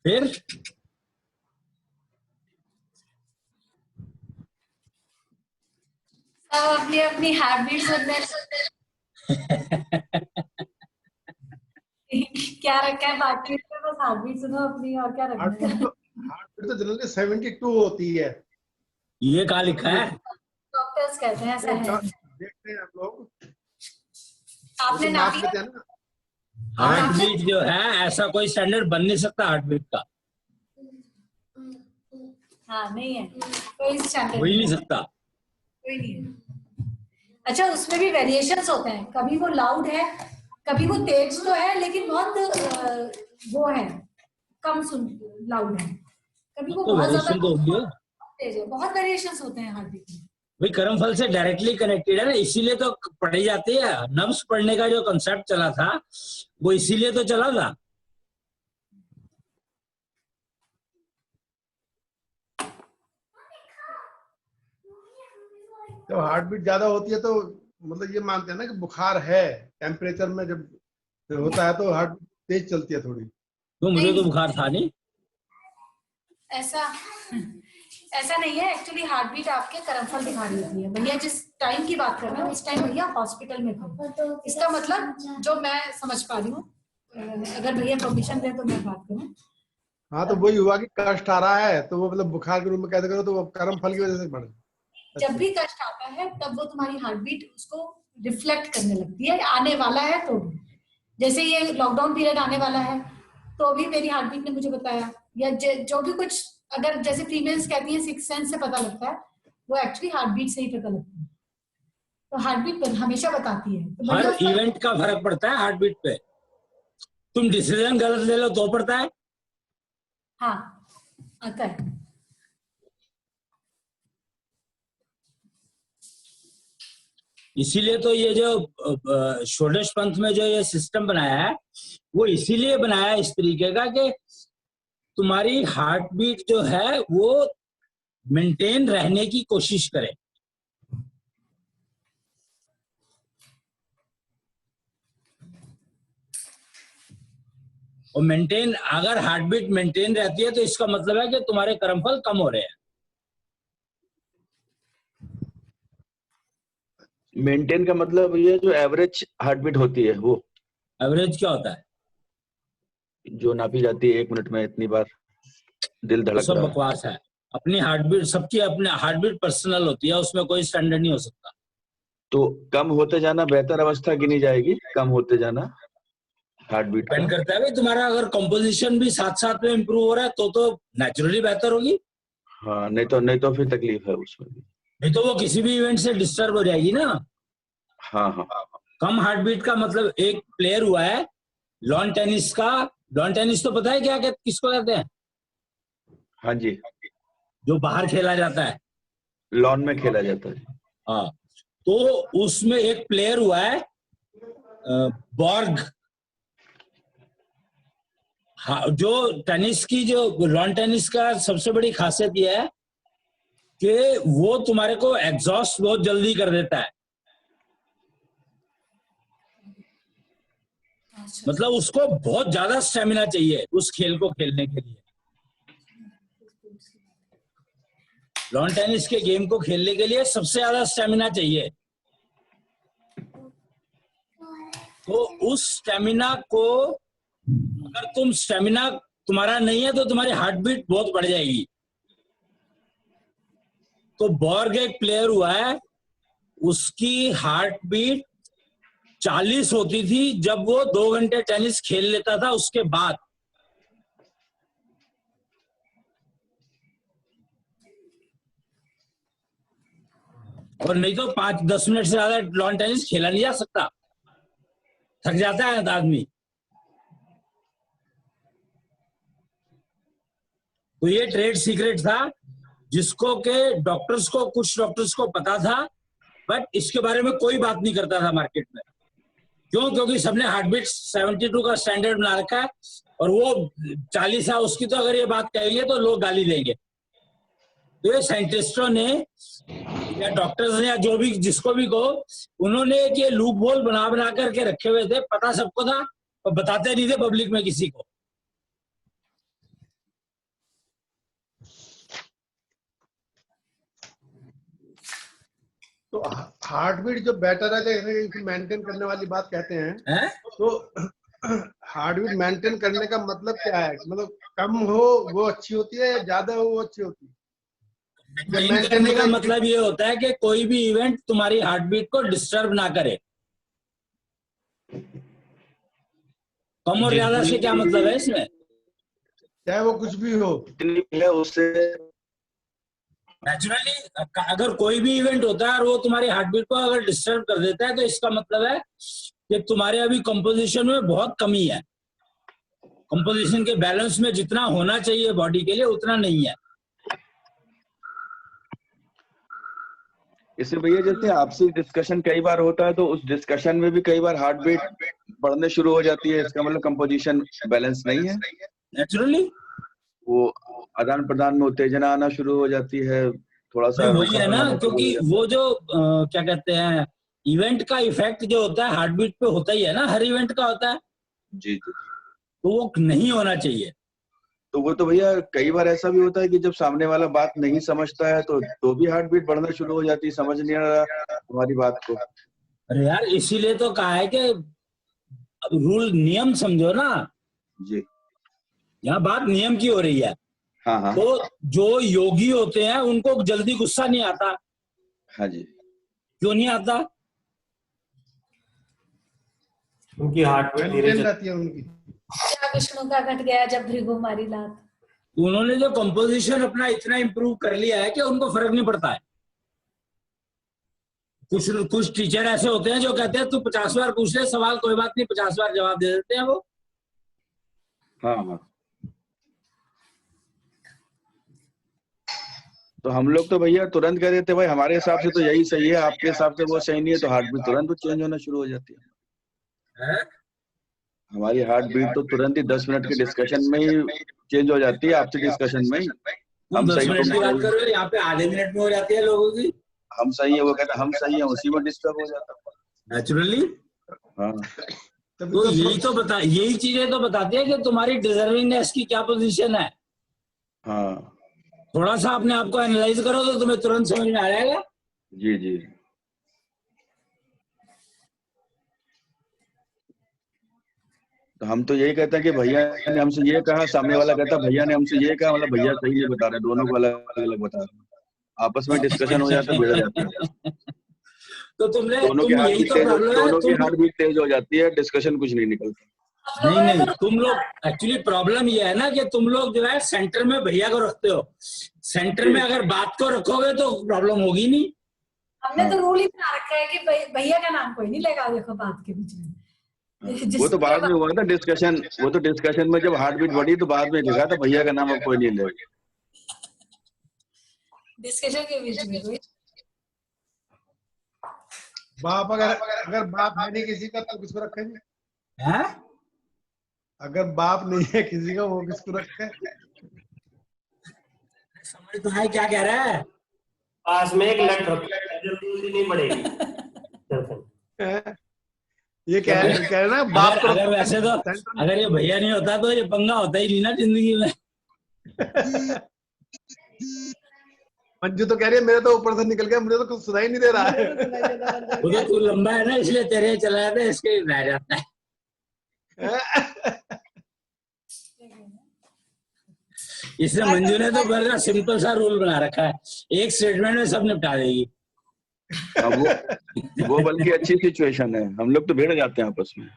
फिर सब अपनी अपनी हार्ट बीट सुनने क्या रखा है बाकी में? बस हार्ट बीट सुनो अपनी, और क्या रखना है? हार्ट बीट तो जनरली 72 होती है। ये कहाँ लिखा है? डॉक्टर्स कहते हैं ऐसा है। देखते हैं आप लोग, आपने नाप लिया? हार्ट बीट जो है ऐसा कोई स्टैंडर्ड बन नहीं सकता हार्ट बीट का। हाँ, नहीं है कोई स्टैंडर्ड, हो ही नहीं सकता, कोई नहीं है। अच्छा, उसमें भी वेरिएशंस होते हैं, कभी वो लाउड है, कभी वो तेज तो है लेकिन बहुत वो है, कम सुन लाउड है, कभी वो तो बहुत वेरिएशन तो ज्यादा होगी। तेज है, बहुत वेरिएशंस होते हैं हार्ट बीट में। भाई कर्मफल से डायरेक्टली कनेक्टेड है ना, इसीलिए तो पढ़ी जाती है। नब्ज पढ़ने का जो कंसेप्ट चला था वो इसीलिए तो चला था। जब हार्ट बीट ज्यादा होती है तो मतलब ये मानते हैं ना कि बुखार है, टेम्परेचर में जब होता है तो हार्ट तेज चलती है थोड़ी। तो मुझे तो बुखार था नहीं। ऐसा नहीं है, एक्चुअली हार्ट बीट आपके कर्मफल दिखा रही होती है। भैया जिस टाइम की बात कर रहे हैं उस टाइम भैया हॉस्पिटल में थे, इसका मतलब जो मैं समझ पा रही हूँ, अगर भैया परमिशन दे तो मैं बात करूँ। हाँ तो वही हुआ कि कष्ट आ रहा है तो वो मतलब बुखार के रूप में कैसे करो तो वो कर्मफल की वजह से बढ़। जब भी कष्ट आता है तब वो तुम्हारी हार्ट बीट उसको रिफ्लेक्ट करने लगती है, आने वाला है तो भी। जैसे ये लॉकडाउन पीरियड आने वाला है तो भी मेरी हार्ट बीट ने मुझे बताया, या जो भी कुछ, अगर जैसे फीमेल्स कहती हैं सिक्स सेंस से पता लगता है, वो एक्चुअली हार्ट बीट से ही पता लगता है। तो हार्ट बीट हमेशा बताती है। तो हर इवेंट का फर्क पड़ता है हार्ट बीट पे। तुम डिसीजन गलत ले लो तो पड़ता है। हाँ आता है। इसीलिए तो ये जो षोडश पंथ में जो ये सिस्टम बनाया है वो इसीलिए बनाया है इस तरीके का कि तुम्हारी हार्ट बीट जो है वो मेंटेन रहने की कोशिश करे। और मेंटेन, अगर हार्ट बीट मेंटेन रहती है तो इसका मतलब है कि तुम्हारे कर्मफल कम हो रहे हैं। मेंटेन का मतलब ये जो एवरेज हार्ट बीट होती है वो। एवरेज क्या होता है? जो नापी जाती है 1 मिनट में इतनी बार दिल तो धड़क सब रहा है। बकवास है। अपनी हार्ट बीट, सबकी अपनी हार्ट बीट पर्सनल होती है, उसमें कोई स्टैंडर्ड नहीं हो सकता। तो कम होते जाना बेहतर अवस्था गिनी जाएगी, कम होते जाना हार्ट बीट का। डिपेंड करता है भाई, तुम्हारा अगर कंपोजिशन भी साथ साथ में इम्प्रूव हो रहा है तो नेचुरली बेहतर होगी। हाँ नहीं तो फिर तकलीफ है उसमें भी। नहीं तो वो किसी भी इवेंट से डिस्टर्ब हो जाएगी ना। हाँ। कम हार्ट बीट का मतलब, एक प्लेयर हुआ है लॉन टेनिस का। लॉन टेनिस तो पता है क्या किसको कहते हैं? हाँ जी, जो बाहर खेला जाता है, लॉन में खेला जाता है। हाँ। तो उसमें एक प्लेयर हुआ है बॉर्ग। हाँ, जो टेनिस की, जो लॉन टेनिस का सबसे बड़ी खासियत यह है कि वो तुम्हारे को एग्जॉस्ट बहुत जल्दी कर देता है। मतलब उसको बहुत ज्यादा स्टेमिना चाहिए उस खेल को खेलने के लिए। लॉन टेनिस के गेम को खेलने के लिए सबसे ज्यादा स्टेमिना चाहिए। तो उस स्टेमिना को, अगर स्टेमिना तुम्हारा नहीं है तो तुम्हारी हार्ट बीट बहुत बढ़ जाएगी। तो बॉर्ग एक प्लेयर हुआ है, उसकी हार्ट बीट 40 होती थी जब वो 2 घंटे टेनिस खेल लेता था उसके बाद। और नहीं तो 5-10 मिनट से ज्यादा लॉन टेनिस खेला नहीं जा सकता, थक जाता है आदमी। तो ये ट्रेड सीक्रेट था जिसको के कुछ डॉक्टर्स को पता था, बट इसके बारे में कोई बात नहीं करता था मार्केट में। क्यों? क्योंकि सबने हार्ट बीट 72 का स्टैंडर्ड बना रखा है और वो 40 है उसकी, तो अगर ये बात कहेंगे तो लोग गाली देंगे। तो ये साइंटिस्टों ने या डॉक्टर्स ने या जो भी, जिसको भी कहो, उन्होंने एक ये लूप होल बना करके रखे हुए थे। पता सबको था और बताते नहीं थे पब्लिक में किसी को। तो हार्ट बीट जो बेटर है, जैसे मेंटेन करने वाली बात कहते हैं तो हार्ट बीट मेंटेन करने का मतलब क्या है? मतलब कम हो वो अच्छी होती है या ज्यादा हो वो अच्छी होती है? मेंटेन करने का मतलब ये होता है कि कोई भी इवेंट तुम्हारी हार्ट बीट को डिस्टर्ब ना करे। कम और ज्यादा से क्या मतलब है इसमें? चाहे वो कुछ भी हो, उससे नेचुरली अगर कोई भी इवेंट होता है और वो तुम्हारी हार्ट बीट को अगर डिस्टर्ब कर देता है तो इसका मतलब है कि तुम्हारे अभी कंपोजिशन में बहुत कमी है। कंपोजिशन के बैलेंस में जितना होना चाहिए बॉडी के लिए उतना नहीं है। इससे भैया जैसे आपसे डिस्कशन कई बार होता है तो उस डिस्कशन में भी कई बार हार्ट बीट बढ़ने शुरू हो जाती है, इसका मतलब कंपोजिशन बैलेंस नहीं है। नेचुरली वो आदान प्रदान में उत्तेजना आना शुरू हो जाती है, थोड़ा सा वही है ना, क्योंकि वो जो क्या कहते हैं इवेंट का इफेक्ट जो होता है हार्ट बीट पे होता ही है ना, हर इवेंट का होता है। जी जी। तो वो नहीं होना चाहिए। तो वो तो भैया कई बार ऐसा भी होता है कि जब सामने वाला बात नहीं समझता है तो भी हार्ट बीट बढ़ना शुरू हो जाती है, समझ नहीं आ रहा हमारी बात को। अरे यार इसीलिए तो कहा है कि रूल नियम समझो ना जी। यहाँ बात नियम की हो रही है। हाँ हाँ। तो जो योगी होते हैं उनको जल्दी गुस्सा नहीं आता। हाँ जी। क्यों नहीं आता? उनकी हार्ट में धीरे रहती है उनकी। क्या विष्णु का घट गया जब भृगु मारी लात। उन्होंने जो कंपोजिशन अपना इतना इंप्रूव कर लिया है कि उनको फर्क नहीं पड़ता है। कुछ टीचर ऐसे होते हैं जो कहते हैं तू 50 बार पूछ ले सवाल, कोई बात नहीं, 50 बार जवाब दे देते हैं वो। हाँ हाँ। तो हम लोग तो भैया तुरंत कह देते भाई हमारे हिसाब से तो यही सही है, आपके हिसाब से वो सही नहीं है, तो हार्ट बीट तुरंत चेंज होना शुरू हो जाती है। हमारी हार्ट बीट तो तुरंत ही 10 मिनट के डिस्कशन में ही चेंज हो जाती है, आपसे डिस्कशन में ही। हम 10 सही मिनट की बात कर रहे हो, यहाँ पे आधे मिनट में हो जाती है लोगों की। हम सही है, वो कहते हम सही है, उसी में डिस्टर्ब हो जाता है नेचुरली। हाँ। तो यही चीजें तो बताती है कि तुम्हारी डिजर्विंगनेस की क्या पोजीशन है। हाँ। थोड़ा सा अपने आप को एनालाइज करो तो तुम्हें तुरंत समझ में आ जाएगा। जी जी। तो हम तो यही कहते हैं कि भैया ने हमसे ये कहा, सामने वाला कहता भैया ने हमसे ये कहा, मतलब भैया सही नहीं बता रहे, दोनों को अलग अलग बता रहे, आपस में डिस्कशन हो जाता है, बिगड़ जाता है। तो तुम यही तो प्रॉब्लम है, दोनों की हार्ट बीट तेज हो जाती है, डिस्कशन कुछ नहीं निकलता। नहीं तुम लोग एक्चुअली प्रॉब्लम ये है ना कि तुम लोग जो है सेंटर में भैया को रखते हो। सेंटर में अगर बात को रखोगे तो प्रॉब्लम होगी नहीं। हमने तो रूल ही बना रखा है कि भैया का नाम कोई नहीं लेगा देखो बात के बीच में। वो तो बाद में हुआ था डिस्कशन, वो तो डिस्कशन में जब हार्ट बीट बढ़ी तो बाद में लिखा था भैया का नाम अब कोई नहीं लेगा। डिस्कशन के बीच में कोई बाप अगर बाप है नहीं किसी का तो किसको रखेंगे? हैं? अगर बाप नहीं है किसी का वो किसको रखे? समझ तो है क्या कह रहा है? पास में एक लट जल्दी नहीं पड़ेगी। ये कह रहे ना बाप अगर वैसे तो अगर ये भैया नहीं होता तो ये पंगा होता ही नहीं ना जिंदगी में। मंजू तो कह रही है मेरे तो ऊपर से निकल गया, मुझे तो कुछ सुनाई नहीं दे रहा है। वो तो तू लंबा है ना इसलिए तेरे चला जाता है, इसके रह जाता है। इसलिए मंजू ने तो बड़ा सिंपल सा रूल बना रखा है, एक स्टेटमेंट में सब निपटा देगी। वो बल्कि अच्छी सिचुएशन है, हम लोग तो भिड़ जाते हैं आपस में।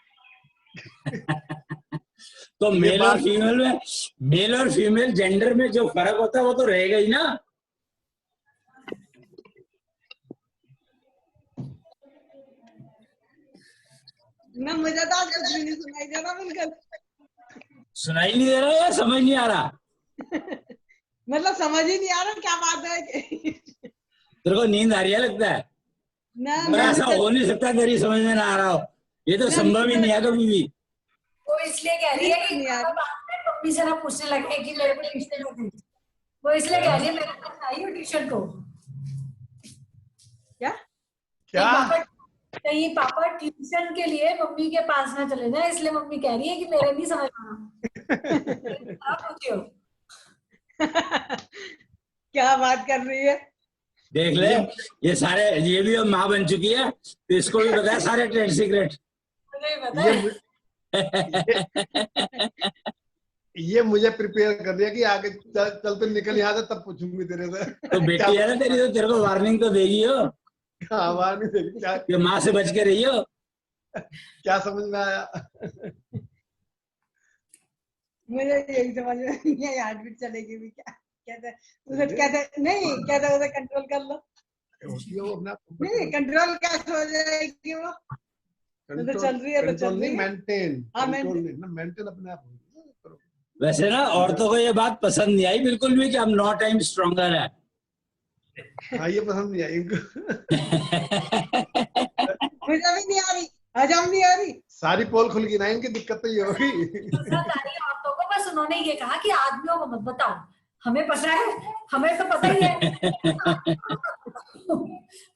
तो मेल और फीमेल जेंडर में जो फर्क होता है वो तो रहेगा ही ना। ना मुझे तो आज कुछ भी नहीं सुनाई दे रहा, बिल्कुल सुनाई नहीं दे रहा या समझ नहीं आ रहा? मतलब समझ ही नहीं आ रहा क्या बात है। तेरे को नींद आ रही है लगता है ना? ऐसा हो नहीं सकता तेरी समझ में ना आ रहा हो, ये तो संभव ही नहीं है कभी भी। वो इसलिए कह रही है कि मम्मी से ना पूछने लगे कि मेरे को ट्यूशन को भेज, वो इसलिए कह रही है मेरे पास आई हो ट्यूशन को। क्या कहीं पापा ट्यूशन के लिए मम्मी के पास ना चले जाए, इसलिए मम्मी कह रही है कि मेरे नहीं समझ आ रहा। क्या बात कर रही है? देख ले ये सारे, ये भी अब माँ बन चुकी है तो इसको भी पता है सारे ट्रेड सीक्रेट। ये मुझे प्रिपेयर कर दिया कि आगे चल तो निकल यहाँ से तब पूछूंगी तेरे से। तो बेटी है ना तेरी, तो तेरे को वार्निंग तो देगी हो। हाँ वार्निंग देगी। क्या माँ से बच के रही हो। क्या समझ में आया? मुझे यही समझ में नहीं है, हार्ट बीट चलेगी भी क्या? कहते नहीं, कहते उसे कंट्रोल कर लो। नहीं कंट्रोल कैसे हो जाएगी वो? तो चल रही है तो चल रही है। मेंटेन अपने आप। वैसे ना औरतों को ये बात पसंद नहीं आई बिल्कुल भी कि हम 9 टाइम स्ट्रॉन्गर है। हाँ ये पसंद नहीं आई इनको। मुझे भी नहीं आ रही, हजम नहीं आ रही। सारी पोल खुल गई ना, इनकी दिक्कत तो ये होगी। सारी औरतों को बस उन्होंने ये कहा कि आदमियों को मत बताओ, हमें पता है, हमें तो पता ही है।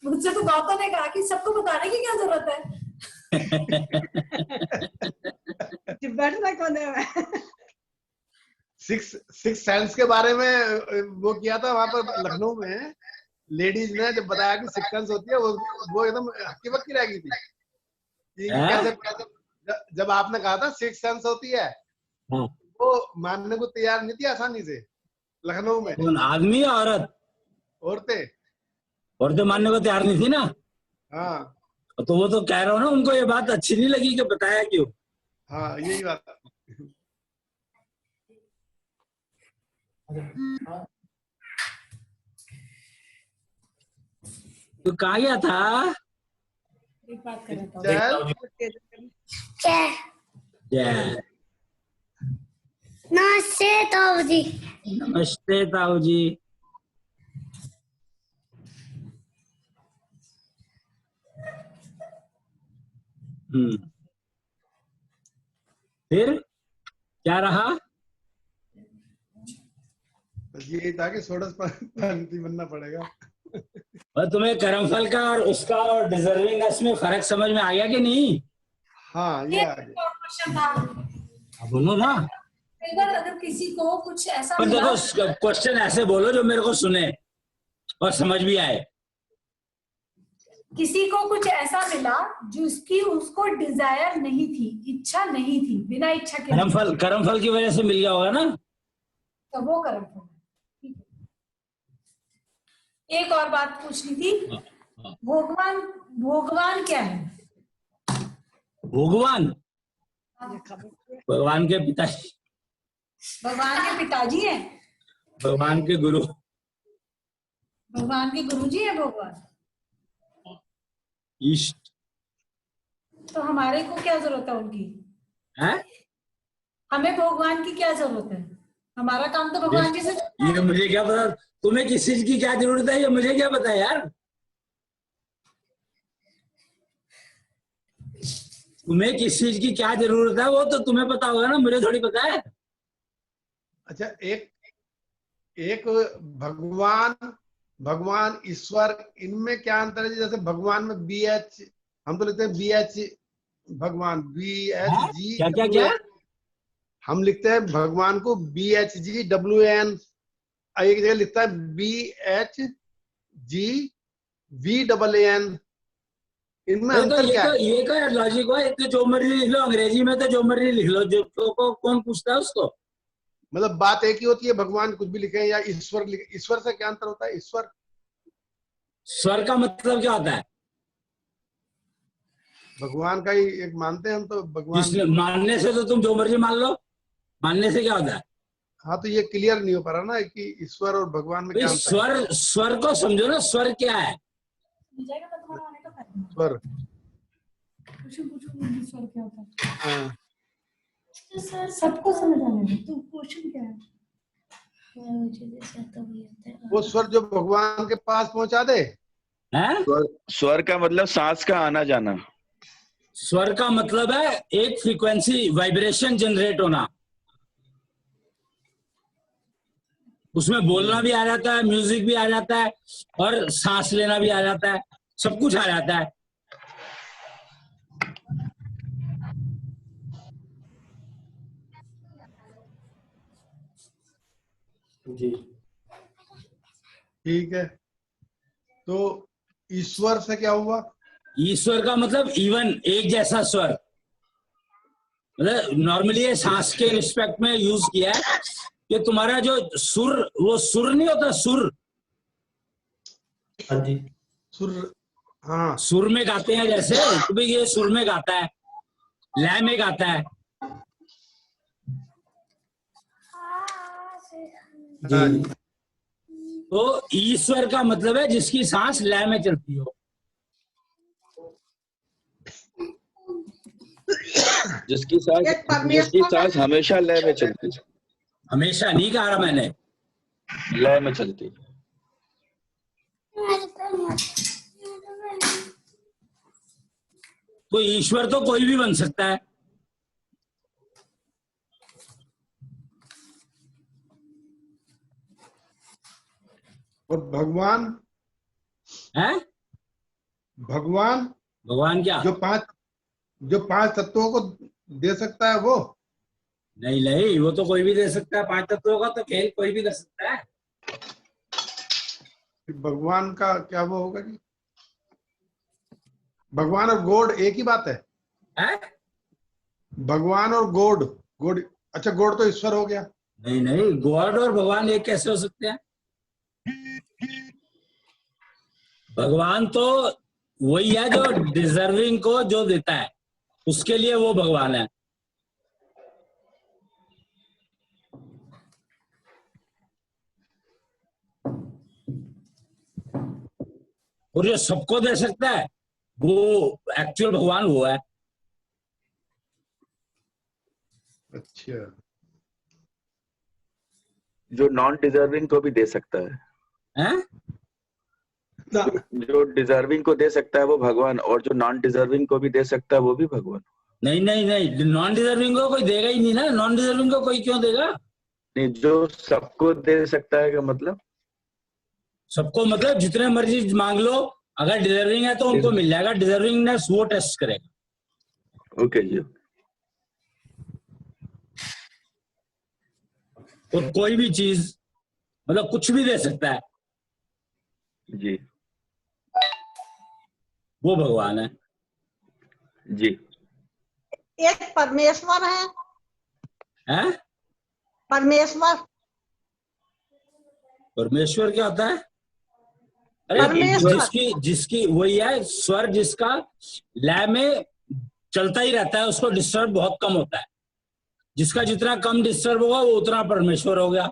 मुझसे तो गौतम ने कहा कि सबको बताने की क्या जरूरत है। बैठना कौन है? सिक्स सेंस के बारे में वो किया था वहां पर लखनऊ में, लेडीज ने जब बताया कि सिक्स सेंस होती है, वो एकदम हक्की बक्की रह गई थी कि कैसे। जब आपने कहा था सिक्स सेंस होती है, वो मानने को तैयार नहीं थी आसानी से लखनऊ में। कौन, आदमी या औरत? औरतें। औरतें मानने को तैयार नहीं थी ना। हाँ तो वो तो कह रहा हूँ ना, उनको ये बात अच्छी नहीं लगी कि बताया क्यों। हाँ यही बात। तो कहाँ गया था? एक बात कर रहा था। जय जय। नमस्ते ताऊ जी। नमस्ते ताऊ जी। फिर क्या रहा? ये था कि षोडश पंक्ति बनना पड़ेगा। और तुम्हें कर्मफल का और उसका और डिजर्विंग में फर्क समझ में आ गया कि नहीं? हाँ ये आ गया। क्वेश्चन था, बोलो ना। अगर किसी को कुछ ऐसा पर देखो, क्वेश्चन ऐसे बोलो जो मेरे को सुने और समझ भी आए। किसी को कुछ ऐसा मिला जिसकी उसको डिजायर नहीं थी, इच्छा नहीं थी, बिना इच्छा के कर्मफल की वजह से मिल गया होगा ना, तो वो कर्मफल है। एक और बात पूछनी थी, भगवान क्या है? भगवान भगवान के पिताजी, भगवान के पिताजी हैं, भगवान के गुरु, भगवान के गुरुजी हैं भगवान। ईष्ट। तो हमारे को क्या जरूरत है उनकी? है? हमें भगवान की क्या जरूरत है? हमारा काम तो भगवान जी से। ये मुझे क्या पता तुम्हें किस चीज की क्या जरूरत है, ये मुझे क्या पता यार। तुम्हें किस चीज की क्या जरूरत है वो तो तुम्हें पता होगा ना, मुझे थोड़ी पता है। अच्छा, एक भगवान ईश्वर, इनमें क्या अंतर है? जैसे भगवान में BH, हम तो लिखते हैं BH भगवान, BHG। क्या क्या क्या? हम लिखते हैं भगवान को BHGWN, एक जगह लिखता है BHGVAN। इनमें अंतर क्या है? ये क्या लॉजिक हुआ? तो जो मर्जी लिख लो, अंग्रेजी में तो जो मर्जी लिख लो, जो को कौन पूछता है उसको। मतलब बात एक ही होती है, भगवान कुछ भी लिखे या ईश्वर लिखे, ईश्वर से क्या अंतर होता है? ईश्वर, स्वर का मतलब क्या होता है? भगवान का ही एक मानते हैं हम तो। भगवान मानने से तो तुम जो मर्जी मान लो, मानने से क्या होता है? हाँ तो ये क्लियर नहीं हो पा रहा ना कि ईश्वर और भगवान में क्या अंतर है। स्वर को समझो ना, स्वर क्या है? स्वर, स्वर क्या होता है? हाँ। सर सबको समझ आने दो, तो क्वेश्चन क्या है? वो स्वर जो भगवान के पास पहुंचा दे। स्वर का मतलब सांस का आना जाना। स्वर का मतलब है एक फ्रीक्वेंसी, वाइब्रेशन जनरेट होना। उसमें बोलना भी आ जाता है, म्यूजिक भी आ जाता है, और सांस लेना भी आ जाता है, सब कुछ आ जाता है। जी ठीक है, तो ईश्वर से क्या हुआ? ईश्वर का मतलब इवन, एक जैसा स्वर। मतलब नॉर्मली ये सांस के रिस्पेक्ट में यूज किया है कि तुम्हारा जो सुर, वो सुर नहीं होता, सुर। हाँ जी, सुर, हाँ सुर में गाते हैं जैसे, तो भाई ये सुर में गाता है, लय में गाता है। जी। तो ईश्वर का मतलब है जिसकी सांस लय में चलती हो। जिसकी सांस हमेशा लय में चलती है। हमेशा नहीं कहा रहा मैंने, लय में चलती है। तो ईश्वर तो कोई भी बन सकता है। और भगवान है? भगवान भगवान क्या? जो पांच तत्वों को दे सकता है वो? नहीं नहीं, वो तो कोई भी दे सकता है। 5 तत्वों का तो खेल कोई भी कर सकता है। भगवान का क्या वो होगा जी? भगवान और गॉड एक ही बात है? हैं? भगवान और गॉड, गॉड, अच्छा गॉड तो ईश्वर हो गया। नहीं नहीं, गॉड और भगवान एक कैसे हो सकते हैं? भगवान तो वही है जो डिजर्विंग को जो देता है, उसके लिए वो भगवान है। और जो सबको दे सकता है वो एक्चुअल भगवान वो है। अच्छा, जो नॉन डिजर्विंग को भी दे सकता है। हैं? जो डिजर्विंग को दे सकता है वो भगवान, और जो नॉन डिजर्विंग को भी दे सकता है वो भी भगवान। नहीं नहीं नहीं, नॉन डिजर्विंग को कोई देगा ही नहीं ना। नॉन डिजर्विंग को कोई क्यों देगा? नहीं, जो सबको दे सकता है का मतलब? सबको मतलब जितने मर्जी मांग लो, अगर डिजर्विंग है तो उनको मिल जाएगा। डिजर्विंगनेस वो टेस्ट करेगा। ओके जी। और कोई भी चीज मतलब कुछ भी दे सकता है, जी वो भगवान है। जी। एक परमेश्वर है। हैं? परमेश्वर परमेश्वर क्या होता है? अरे परमेश्वर जिसकी वही है स्वर, जिसका लय में चलता ही रहता है, उसको डिस्टर्ब बहुत कम होता है। जिसका जितना कम डिस्टर्ब होगा वो उतना परमेश्वर हो गया।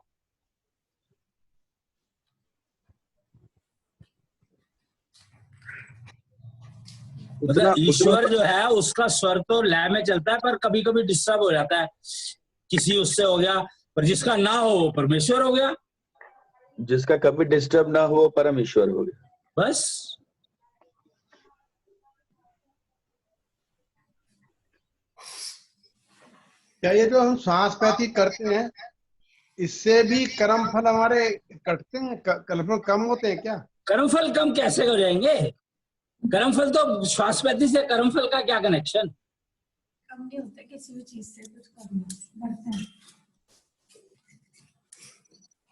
मतलब ईश्वर जो है उसका स्वर तो लय में चलता है, पर कभी कभी डिस्टर्ब हो जाता है, किसी उससे हो गया। पर जिसका ना हो वो परमेश्वर हो गया। जिसका कभी डिस्टर्ब ना हो परम ईश्वर हो गया। बस। क्या ये जो हम सांस पैथी करते हैं इससे भी कर्म फल हमारे कटते हैं, कर्म कम होते हैं क्या? कर्मफल कम कैसे हो जाएंगे? कर्मफल तो श्वासपैथी से कर्मफल का क्या कनेक्शन? कम नहीं होता किसी भी चीज से, कुछ करना बढ़ता है।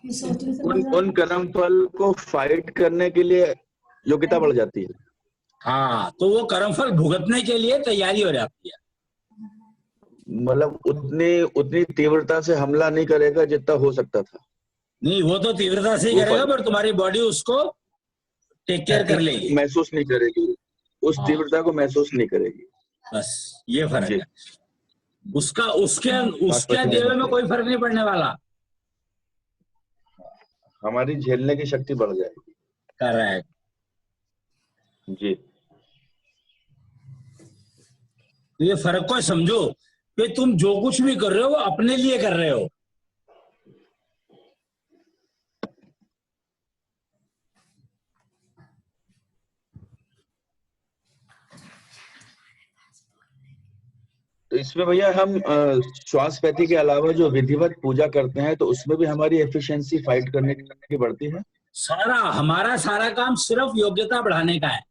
ये सोचने से उन कर्म फल को फाइट करने के लिए योग्यता बढ़ जाती है। हाँ, तो वो कर्मफल भुगतने के लिए तैयारी हो जाती है। मतलब उतनी तीव्रता से हमला नहीं करेगा जितना हो सकता था। नहीं, वो तो तीव्रता से ही करेगा, पर तुम्हारी बॉडी उसको टेक केयर कर लेगी, महसूस नहीं करेगी, उस तीव्रता को महसूस नहीं करेगी। बस ये फर्क है। उसके देवे में कोई फर्क नहीं पड़ने वाला। हमारी झेलने की शक्ति बढ़ जाएगी। करेक्ट जी। तो ये फर्क को समझो कि तुम जो कुछ भी कर रहे हो वो अपने लिए कर रहे हो। तो इसमें भैया हम श्वासपैथी के अलावा जो विधिवत पूजा करते हैं तो उसमें भी हमारी एफिशिएंसी फाइट करने की बढ़ती है। हमारा सारा काम सिर्फ योग्यता बढ़ाने का है।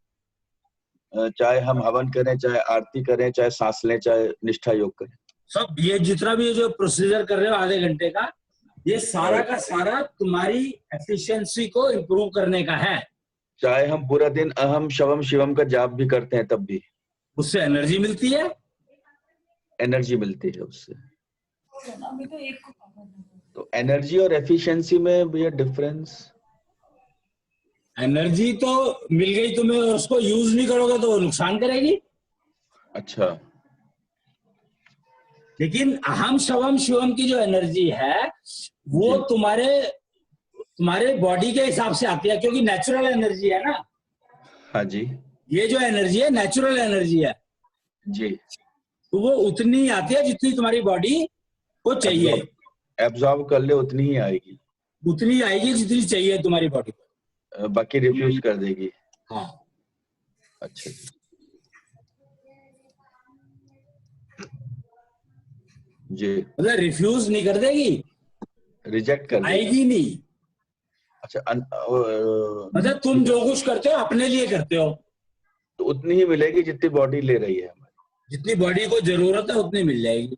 चाहे हम हवन करें, चाहे आरती करें, चाहे सांस लें, चाहे निष्ठा योग करें, सब ये जितना भी जो प्रोसीजर कर रहे हो आधे घंटे का, ये सारा का सारा तुम्हारी एफिशिएंसी को इम्प्रूव करने का है। चाहे हम पूरा दिन अहम शवम शिवम का जाप भी करते हैं तब भी उससे एनर्जी मिलती है। एनर्जी मिलती है उससे। तो एनर्जी और एफिशिएंसी में भैया डिफरेंस? एनर्जी तो मिल गई तुम्हें और उसको यूज नहीं करोगे तो वो नुकसान करेगी। अच्छा। लेकिन अहम शवम शिवम की जो एनर्जी है वो तुम्हारे बॉडी के हिसाब से आती है, क्योंकि नेचुरल एनर्जी है ना। हाँ जी। ये जो एनर्जी है नेचुरल एनर्जी है जी। तो वो उतनी आती है जितनी तुम्हारी बॉडी को चाहिए। एब्जॉर्ब कर ले उतनी ही आएगी। उतनी आएगी जितनी चाहिए तुम्हारी बॉडी को, बाकी रिफ्यूज कर देगी। हाँ। अच्छा। जी, मतलब रिफ्यूज नहीं कर देगी, रिजेक्ट कर देगा। आएगी नहीं। अच्छा, मतलब तुम जो कुछ करते हो अपने लिए करते हो, तो उतनी ही मिलेगी जितनी बॉडी ले रही है हमारी। जितनी बॉडी को जरूरत है उतनी मिल जाएगी।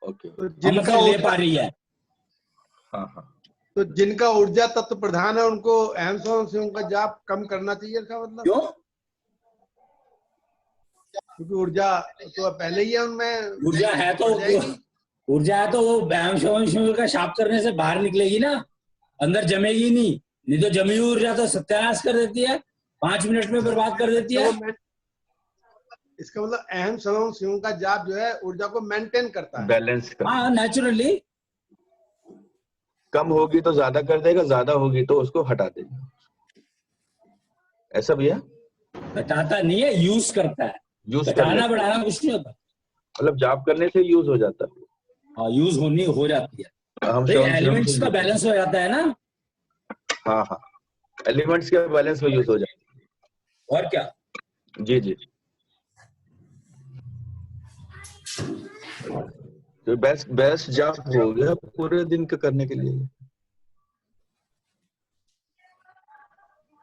ओके। तो हम जिनका मतलब ले ऊर्जा, पा रही है। हाँ हाँ, तो जिनका ऊर्जा तत्व प्रधान है उनको अहम से उनका जाप कम करना चाहिए, इसका मतलब? क्यों? क्योंकि ऊर्जा तो पहले ही है उनमें, ऊर्जा है तो बढ़ जाएगी। ऊर्जा है तो वो व्यायाम श्याम का शाप करने से बाहर निकलेगी ना, अंदर जमेगी नहीं। नहीं तो जमी हुई ऊर्जा तो सत्यानाश कर देती है, 5 मिनट में बर्बाद कर देती है। इसका मतलब अहम समम शिवम का जाप जो है ऊर्जा को मेंटेन करता है, बैलेंस कर। हाँ, नेचुरली। कम होगी तो ज्यादा कर देगा, ज्यादा होगी तो उसको हटा देगा, ऐसा भैया? घटाता नहीं है, यूज करता है। यूज कर घटाना लेते हैं। बढ़ाना कुछ नहीं होता। मतलब जाप करने से यूज हो जाता है। हाँ, यूज हो जाती है। हम भाई एलिमेंट्स का बैलेंस हो जाता है ना। हाँ हाँ, एलिमेंट्स के बैलेंस में यूज हो जाता है। और क्या? जी जी। तो बेस्ट जाप हो गया पूरे दिन का करने के लिए।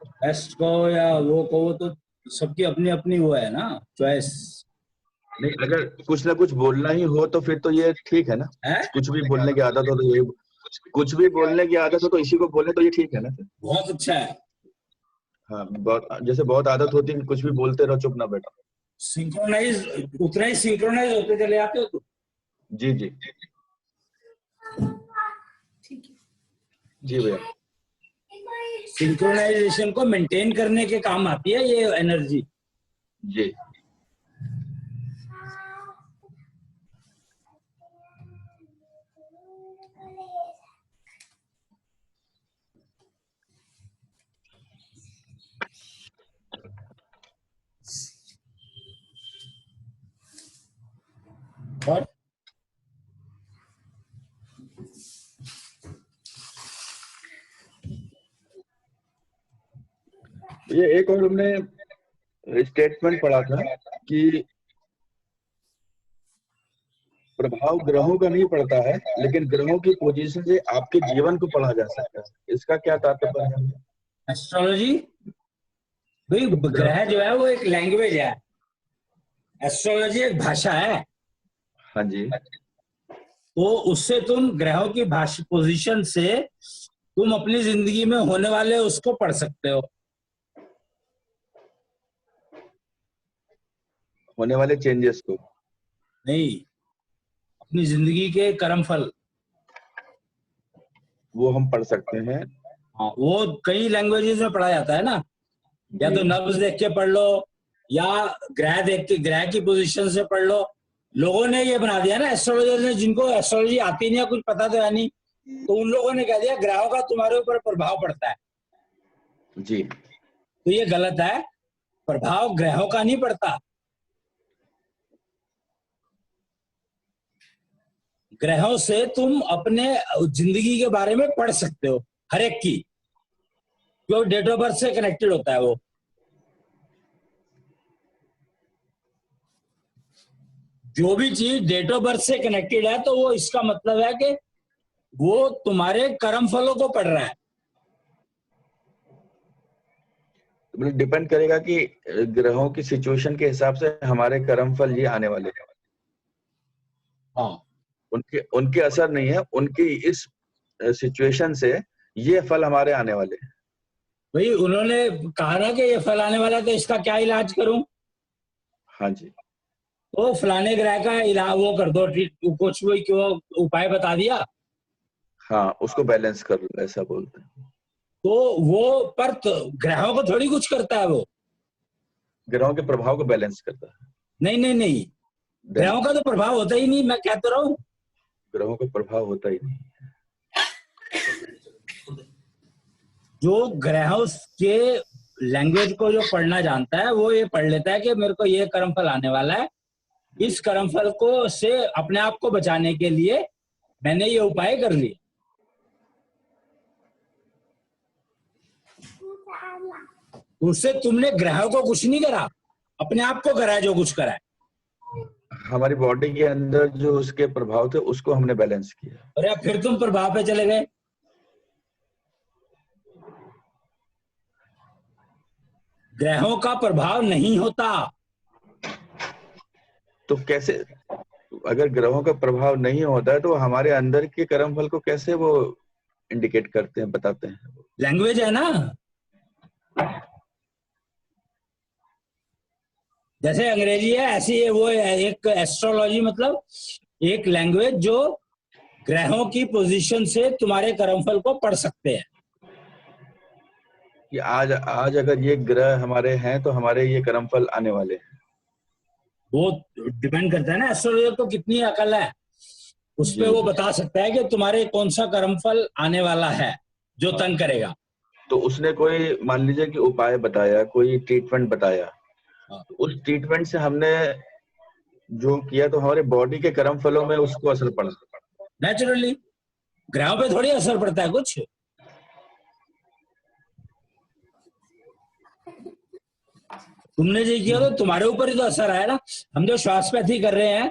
बेस्ट कहो या वो कहो, तो सबकी अपनी अपनी वो है ना, चॉइस। नहीं, अगर कुछ ना कुछ बोलना ही हो तो फिर तो ये ठीक है ना। है? कुछ भी बोलने की आदत हो तो ये, कुछ भी बोलने की आदत हो तो इसी को बोले तो ये ठीक है ना फिर। बहुत अच्छा है। हाँ, बहुत, जैसे बहुत आदत होती है कुछ भी बोलते रहो, चुप ना बैठो। सिंक्रोनाइज, उतना ही सिंक्रोनाइज होते चले जाते हो तुम। जी जी ठीक है। जी भैया। सिंक्रोनाइजेशन को मेंटेन करने के काम आती है ये एनर्जी। जी। और ये एक और हमने स्टेटमेंट पढ़ा था कि प्रभाव ग्रहों का नहीं पड़ता है, लेकिन ग्रहों की पोजीशन से आपके जीवन को पढ़ा जा सकता है। इसका क्या तात्पर्य है? एस्ट्रोलॉजी भाई, ग्रह जो है वो एक लैंग्वेज है, एस्ट्रोलॉजी एक भाषा है। हाँ जी। तो उससे तुम ग्रहों की भाषा पोजीशन से तुम अपनी जिंदगी में होने वाले उसको पढ़ सकते हो। होने वाले चेंजेस को नहीं, अपनी जिंदगी के कर्मफल, वो हम पढ़ सकते हैं। हाँ, वो कई लैंग्वेजेस में पढ़ा जाता है ना। या तो नब्ज देख के पढ़ लो, या ग्रह देख के, ग्रह की पोजीशन से पढ़ लो। लोगों ने ये बना दिया ना, एस्ट्रोलॉजर ने, जिनको एस्ट्रोलॉजी आती नहीं है, कुछ पता तो है नहीं, तो उन लोगों ने कह दिया ग्रहों का तुम्हारे ऊपर प्रभाव पड़ता है। जी। तो ये गलत है, प्रभाव ग्रहों का नहीं पड़ता। ग्रहों से तुम अपने जिंदगी के बारे में पढ़ सकते हो, हर एक की, जो डेट ऑफ बर्थ से कनेक्टेड होता है। वो जो भी चीज डेट ऑफ बर्थ से कनेक्टेड है, तो वो इसका मतलब है कि वो तुम्हारे कर्म फलों को पढ़ रहा है। मतलब डिपेंड करेगा कि ग्रहों की सिचुएशन के हिसाब से हमारे कर्म फल ये आने वाले हैं। हाँ, उनके असर नहीं है, उनकी इस सिचुएशन से ये फल हमारे आने वाले हैं। भाई उन्होंने कहा ना कि ये फल आने वाला है, तो इसका क्या इलाज करूं? हाँ जी। तो फलाने ग्रह का इलाज वो कर दो, कुछ भी क्यों उपाय बता दिया। हाँ, उसको बैलेंस कर लो, ऐसा बोलते हैं। तो वो पर तो ग्रहों को थोड़ी कुछ करता है वो। ग्रहों के प्रभाव को बैलेंस करता है। नहीं नहीं नहीं, ग्रहों का तो प्रभाव होता ही नहीं, मैं कहता रहा हूँ। ग्रहों का प्रभाव होता ही नहीं। जो ग्रहों के लैंग्वेज को जो पढ़ना जानता है, वो ये पढ़ लेता है कि मेरे को ये कर्मफल आने वाला है, इस कर्मफल को से अपने आप को बचाने के लिए मैंने ये उपाय कर लिए। उससे तुमने ग्रहों को कुछ नहीं करा, अपने आप को करा है जो कुछ करा है। हमारी बॉडी के अंदर जो उसके प्रभाव थे उसको हमने बैलेंस किया। और यार फिर तुम प्रभाव पे चले गए। ग्रहों का प्रभाव नहीं होता। तो कैसे, अगर ग्रहों का प्रभाव नहीं होता है तो हमारे अंदर के कर्मफल को कैसे वो इंडिकेट करते हैं, बताते हैं? लैंग्वेज है ना, जैसे अंग्रेजी है ऐसी है, वो है एक एस्ट्रोलॉजी, मतलब एक लैंग्वेज जो ग्रहों की पोजीशन से तुम्हारे कर्मफल को पढ़ सकते हैं। कि आज अगर ये ग्रह हमारे हैं तो हमारे ये कर्मफल आने वाले हैं। वो डिपेंड करता है ना एस्ट्रोलॉजर को कितनी अकल है, उस पे वो बता सकता है कि तुम्हारे कौन सा कर्मफल आने वाला है जो तंग करेगा। तो उसने कोई मान लीजिए कि उपाय बताया, कोई ट्रीटमेंट बताया, उस ट्रीटमेंट से हमने जो किया तो हमारे बॉडी के कर्मफलों में उसको असर पड़ा। नेचुरली ग्रहों पे थोड़ी असर पड़ता है कुछ। तुमने जो किया तो तुम्हारे ऊपर ही तो असर आया ना। हम जो श्वासपैथी कर रहे हैं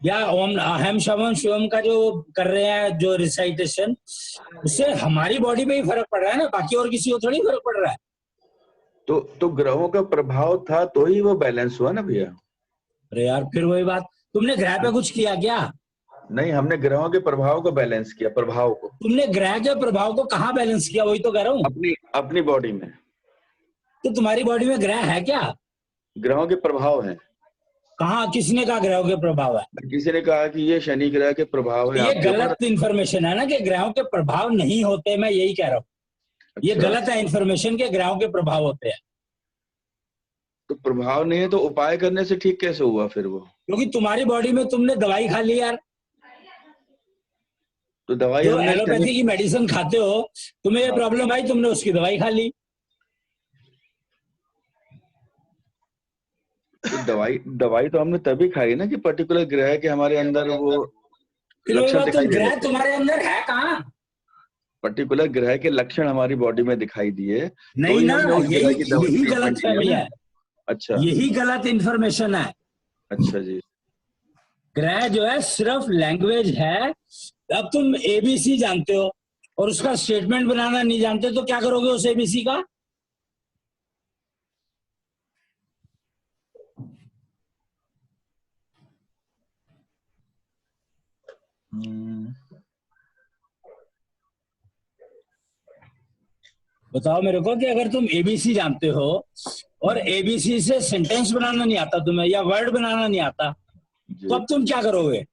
या ओम अहम शवम शिवम का जो कर रहे हैं जो रिसाइटेशन, उससे हमारी बॉडी पे ही फर्क पड़ रहा है ना, बाकी और किसी को थोड़ी फर्क पड़ रहा है। तो ग्रहों का प्रभाव था तो ही वो बैलेंस हुआ ना भैया। अरे यार फिर वही बात, तुमने ग्रह पे कुछ किया क्या? नहीं, हमने ग्रहों के प्रभाव को बैलेंस किया। प्रभाव को तुमने ग्रह के प्रभाव को कहाँ बैलेंस किया, वही तो कह रहा हूँ। अपनी बॉडी में। तो तुम्हारी बॉडी में ग्रह है क्या? ग्रहों के प्रभाव हैं। कहाँ, किसने कहा ग्रहों के प्रभाव है? किसी ने कहा कि ये शनि ग्रह के प्रभाव है। ये गलत इंफॉर्मेशन है ना कि ग्रहों के प्रभाव नहीं होते, मैं यही कह रहा हूँ। अच्छा। ये गलत है इंफॉर्मेशन के ग्रहों के प्रभाव होते हैं। तो प्रभाव नहीं है तो उपाय करने से ठीक कैसे हुआ फिर वो? क्योंकि तुम्हारी बॉडी में तुमने दवाई खा ली यार। तो दवाई जो एलोपैथी की मेडिसिन खाते हो, तुम्हें ये प्रॉब्लम आई, तुमने उसकी दवाई खा ली। तो दवाई तो हमने तभी खाई ना कि पर्टिकुलर ग्रह के हमारे अंदर वो लक्षण दिखाई दिए। ग्रह तुम्हारे अंदर है कहाँ? पर्टिकुलर ग्रह के लक्षण हमारी बॉडी में दिखाई दिए। नहीं ना, यही गलत फहमी है। अच्छा, यही गलत इंफॉर्मेशन है। अच्छा जी। ग्रह जो है सिर्फ लैंग्वेज है। अब तुम एबीसी जानते हो और उसका स्टेटमेंट बनाना नहीं जानते तो क्या करोगे उस एबीसी का? बताओ मेरे को कि अगर तुम एबीसी जानते हो और एबीसी से सेंटेंस बनाना नहीं आता तुम्हें या वर्ड बनाना नहीं आता, तो अब तुम क्या करोगे?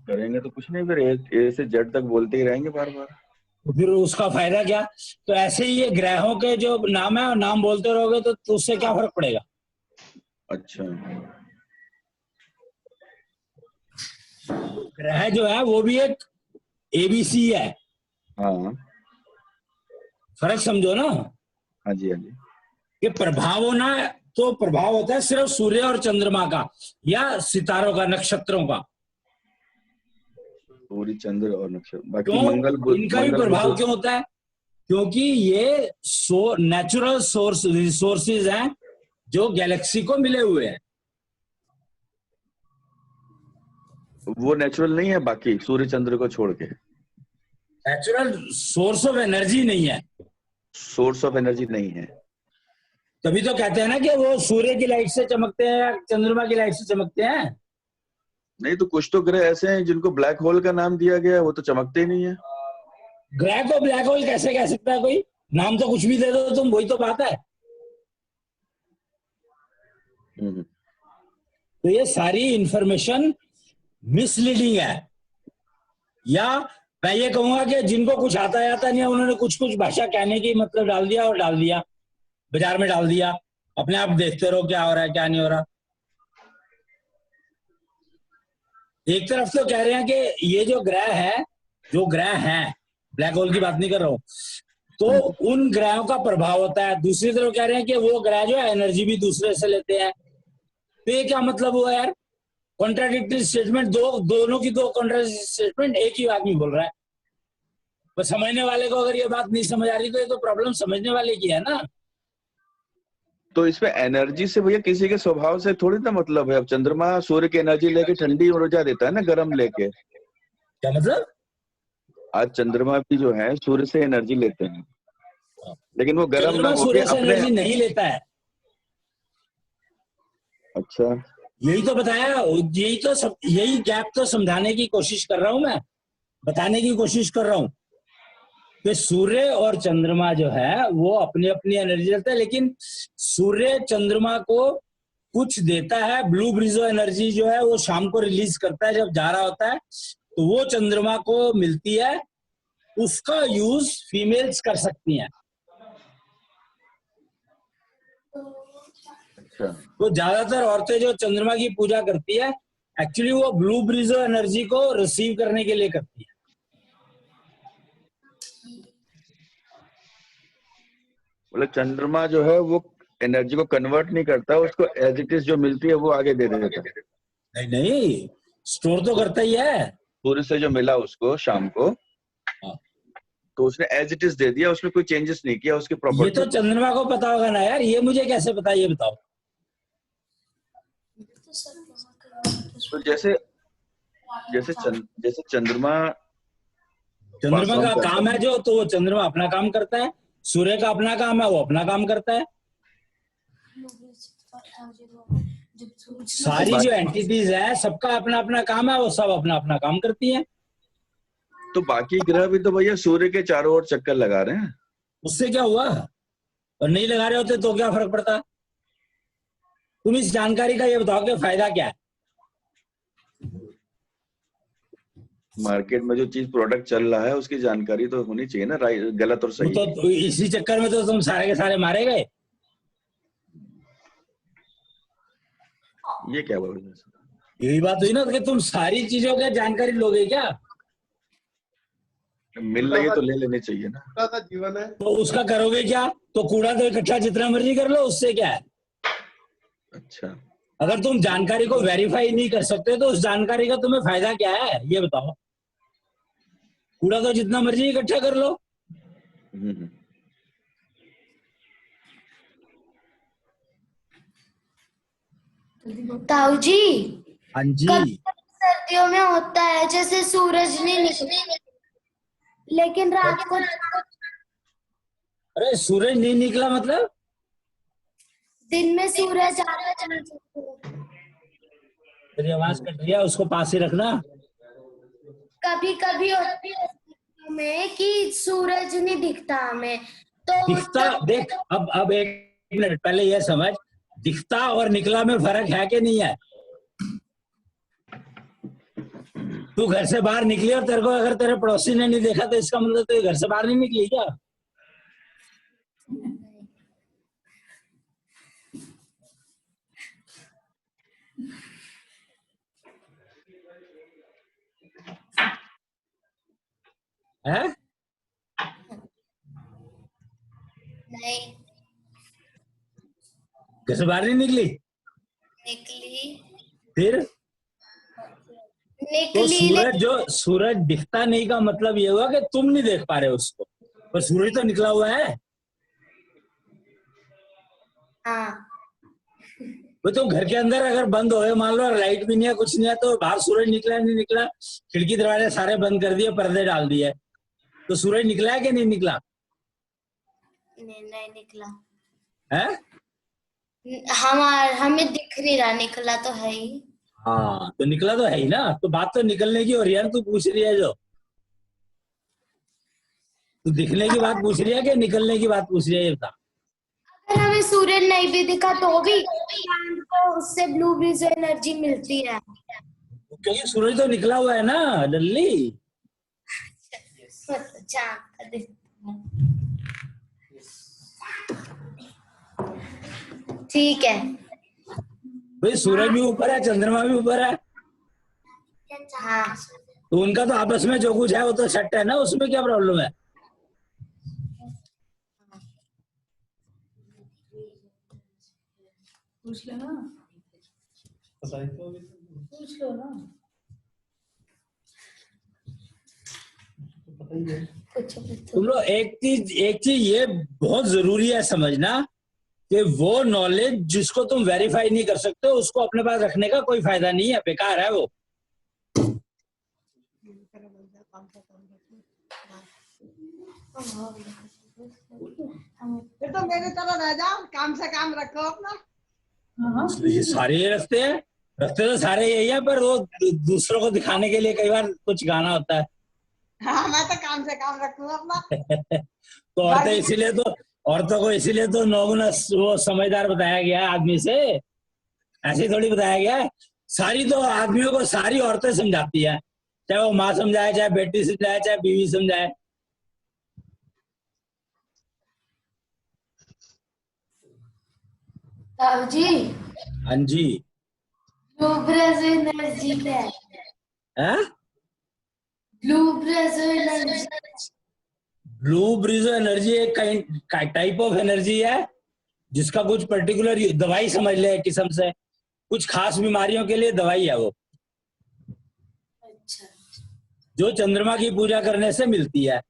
करेंगे तो कुछ नहीं, फिर ए से जेड तक बोलते ही रहेंगे बार बार। तो फिर उसका फायदा क्या? तो ऐसे ही ये ग्रहों के जो नाम है और नाम बोलते रहोगे तो उससे क्या फर्क पड़ेगा? अच्छा, ग्रह जो है वो भी एक एबीसी है। हाँ, फर्क समझो ना। हाँ जी, हाँ जी। कि प्रभाव होना तो प्रभाव होता है सिर्फ सूर्य और चंद्रमा का या सितारों का, नक्षत्रों का। सूर्य, चंद्र और नक्षत्र, बाकी क्यों मंगल बुध, इनका भी प्रभाव क्यों होता है? क्योंकि ये नेचुरल सोर्स रिसोर्सेज हैं जो गैलेक्सी को मिले हुए हैं। वो नेचुरल नहीं है, बाकी सूर्य चंद्र को छोड़ के नेचुरल सोर्स ऑफ एनर्जी नहीं है। सोर्स ऑफ एनर्जी नहीं है। तभी तो कहते हैं ना कि वो सूर्य की लाइट से चमकते हैं या चंद्रमा की लाइट से चमकते हैं। नहीं तो कुछ तो ग्रह ऐसे हैं जिनको ब्लैक होल का नाम दिया गया है, वो तो चमकते ही नहीं है। ग्रह को ब्लैक होल कैसे कह सकता है कोई? नाम तो कुछ भी दे दो तुम, वही तो बात है। तो ये सारी इंफॉर्मेशन मिसलीडिंग है। या मैं ये कहूंगा कि जिनको कुछ आता नहीं है उन्होंने कुछ कुछ भाषा कहने की मतलब डाल दिया और डाल दिया, बाजार में डाल दिया। अपने आप देखते रहो क्या हो रहा है क्या नहीं हो रहा। एक तरफ तो कह रहे हैं कि ये जो ग्रह है, ब्लैक होल की बात नहीं कर रहा हूं, तो उन ग्रहों का प्रभाव होता है। दूसरी तरफ कह रहे हैं कि वो ग्रह जो है एनर्जी भी दूसरे से लेते हैं। तो ये क्या मतलब हुआ यार? कॉन्ट्राडिक्टरी स्टेटमेंट, दोनों की दो कॉन्ट्राडिक्टरी स्टेटमेंट एक ही आदमी बोल रहा है। बस समझने वाले को अगर ये बात नहीं समझ आ रही तो ये तो प्रॉब्लम समझने वाले की है ना। तो इसमें एनर्जी से भैया किसी के स्वभाव से थोड़ी ना मतलब है। अब चंद्रमा सूर्य की एनर्जी लेके ठंडी ऊर्जा देता है ना, गर्म लेके। क्या मतलब? आज चंद्रमा भी जो है सूर्य से एनर्जी लेते हैं, लेकिन वो गर्म ना चंद्रमा होके सूर्य से अपने। एनर्जी नहीं लेता है। अच्छा, यही तो बताया, यही गैप तो समझाने की कोशिश कर रहा हूं मैं, बताने की कोशिश कर रहा हूं कि सूर्य और चंद्रमा जो है वो अपनी अपनी एनर्जी देता है, लेकिन सूर्य चंद्रमा को कुछ देता है। ब्लू ब्रिजो एनर्जी जो है वो शाम को रिलीज करता है जब जा रहा होता है, तो वो चंद्रमा को मिलती है, उसका यूज फीमेल्स कर सकती हैं। अच्छा। तो ज्यादातर औरतें जो चंद्रमा की पूजा करती है, एक्चुअली वो ब्लू ब्रिजो एनर्जी को रिसीव करने के लिए करती है। बोले चंद्रमा जो है वो एनर्जी को कन्वर्ट नहीं करता, उसको एज इट इज जो मिलती है वो आगे दे देता है। नहीं नहीं, स्टोर तो करता ही है। सूर्य से जो मिला उसको शाम को, तो उसने एज इट इज दे दिया, उसमें कोई चेंजेस नहीं किया उसकी ये प्रॉपर्टी। तो चंद्रमा को पता होगा ना यार, ये मुझे कैसे पता, ये बताओ। तो जैसे चंद्रमा का काम है जो, तो वो चंद्रमा अपना काम करता है, सूर्य का अपना काम है, वो अपना काम करता है। सारी जो एंटिटीज है सबका अपना अपना काम है, वो सब अपना अपना काम करती हैं। तो बाकी ग्रह भी तो भैया सूर्य के चारों ओर चक्कर लगा रहे हैं। उससे क्या हुआ? और नहीं लगा रहे होते तो क्या फर्क पड़ता? तुम इस जानकारी का ये बताओ कि फायदा क्या है? मार्केट में जो चीज प्रोडक्ट चल रहा है उसकी जानकारी तो होनी चाहिए ना, गलत और सही। तो इसी चक्कर में तो तुम सारे के सारे मारे गए। ये क्या बोल रहे? यही बात हुई ना कि तुम सारी चीजों की जानकारी लोगे क्या? मिल रही है तो ले लेनी चाहिए ना। का जीवन है तो उसका करोगे क्या? तो कूड़ा तो इकट्ठा जितना मर्जी कर लो, उससे क्या है? अच्छा, अगर तुम जानकारी को वेरीफाई नहीं कर सकते तो उस जानकारी का तुम्हें फायदा क्या है, ये बताओ। कूड़ा तो जितना मर्जी इकट्ठा कर लो। ताऊ जी, हाँ जी। सर्दियों में होता है जैसे सूरज नहीं निकले, लेकिन रात को। अरे सूरज नहीं निकला मतलब? दिन में सूरज आता है। तेरी आवाज कट रही है, उसको पास ही रखना। कभी कभी होती है में कि सूरज नहीं दिखता हमें, तो दिखता, देख अब एक मिनट पहले यह समझ, दिखता और निकला में फर्क है कि नहीं है? तू घर से बाहर निकली और तेरे को अगर तेरे पड़ोसी ने नहीं देखा तो इसका मतलब तो घर से बाहर नहीं निकली क्या? है? नहीं घर से बाहर नहीं निकली? निकली। फिर तो निकली सूरज दिखता नहीं का मतलब ये हुआ कि तुम नहीं देख पा रहे उसको, पर सूरज तो निकला हुआ है। हाँ। वो तो घर के अंदर अगर बंद हो गए, मान लो लाइट भी नहीं है, कुछ नहीं है, तो बाहर सूरज निकला नहीं निकला, खिड़की दरवाजे सारे बंद कर दिए, पर्दे डाल दिए, तो सूरज निकला है कि नहीं निकला? नहीं निकला है? हमें दिख नहीं रहा, निकला तो है ही। हाँ तो निकला तो है ही ना, तो बात तो निकलने की हो रही है ना, तू पूछ रही है जो, तू दिखने की बात पूछ रही है कि निकलने की बात पूछ रही है, ये बता। अगर हमें सूरज नहीं भी दिखा तो भी चांद को उससे ब्लू ब्रिज एनर्जी मिलती है, क्योंकि सूरज तो निकला हुआ है ना लल्ली। चांद का दिखता है। ठीक है भाई, सूरज भी ऊपर है, चंद्रमा भी ऊपर है, हाँ। तो उनका तो आपस में जो कुछ है वो तो सेट है ना, उसमें क्या प्रॉब्लम है? पूछ लेना, पूछ लो ना। तुम लोग एक चीज ये बहुत जरूरी है समझना कि वो नॉलेज जिसको तुम वेरीफाई नहीं कर सकते उसको अपने पास रखने का कोई फायदा नहीं है, बेकार है वो। फिर तो मेरी तरह रह जाओ, काम से काम रखो अपना। ये सारे ये रखते तो सारे यही है, पर वो दूसरों को दिखाने के लिए कई बार कुछ गाना होता है। हाँ, मैं तो काम से काम रखूंगा अपना। तो औरतों को इसीलिए तो नौगुना वो समझदार बताया गया है आदमी से, ऐसे थोड़ी बताया गया है। सारी तो आदमियों को सारी औरतें समझाती है, चाहे वो माँ समझाए, चाहे बेटी समझाए, चाहे बीवी समझाए। ताऊ जी, हाँ जी। ब्लू एनर्जी क्या है? ब्लू ब्रिजो एनर्जी एक टाइप ऑफ एनर्जी है जिसका कुछ पर्टिकुलर दवाई समझ ले एक किस्म से, कुछ खास बीमारियों के लिए दवाई है वो। अच्छा। जो चंद्रमा की पूजा करने से मिलती है।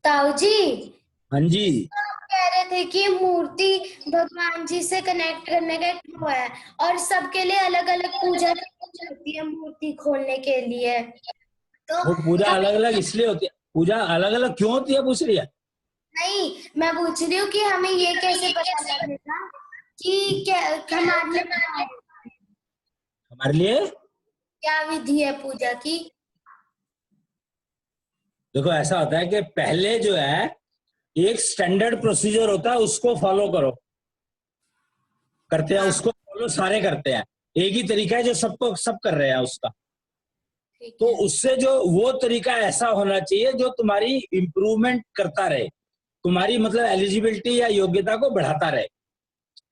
ताऊ जी, हाँ जी। आप कह रहे थे कि मूर्ति भगवान जी से कनेक्ट करने का एक वो है और सबके लिए अलग अलग पूजा होती है मूर्ति खोलने के लिए, तो वो पूजा अलग अलग इसलिए होती है। पूजा अलग अलग क्यों होती है पूछ रही है? नहीं, मैं पूछ रही हूँ कि हमें ये कैसे पता लगेगा कि क्या हमारे लिए क्या विधि है पूजा की? देखो ऐसा होता है कि पहले जो है एक स्टैंडर्ड प्रोसीजर होता है, उसको फॉलो करो, करते हैं उसको फॉलो सारे करते हैं, एक ही तरीका है जो सबको सब कर रहे हैं उसका। तो उससे जो वो तरीका ऐसा होना चाहिए जो तुम्हारी इंप्रूवमेंट करता रहे, तुम्हारी मतलब एलिजिबिलिटी या योग्यता को बढ़ाता रहे,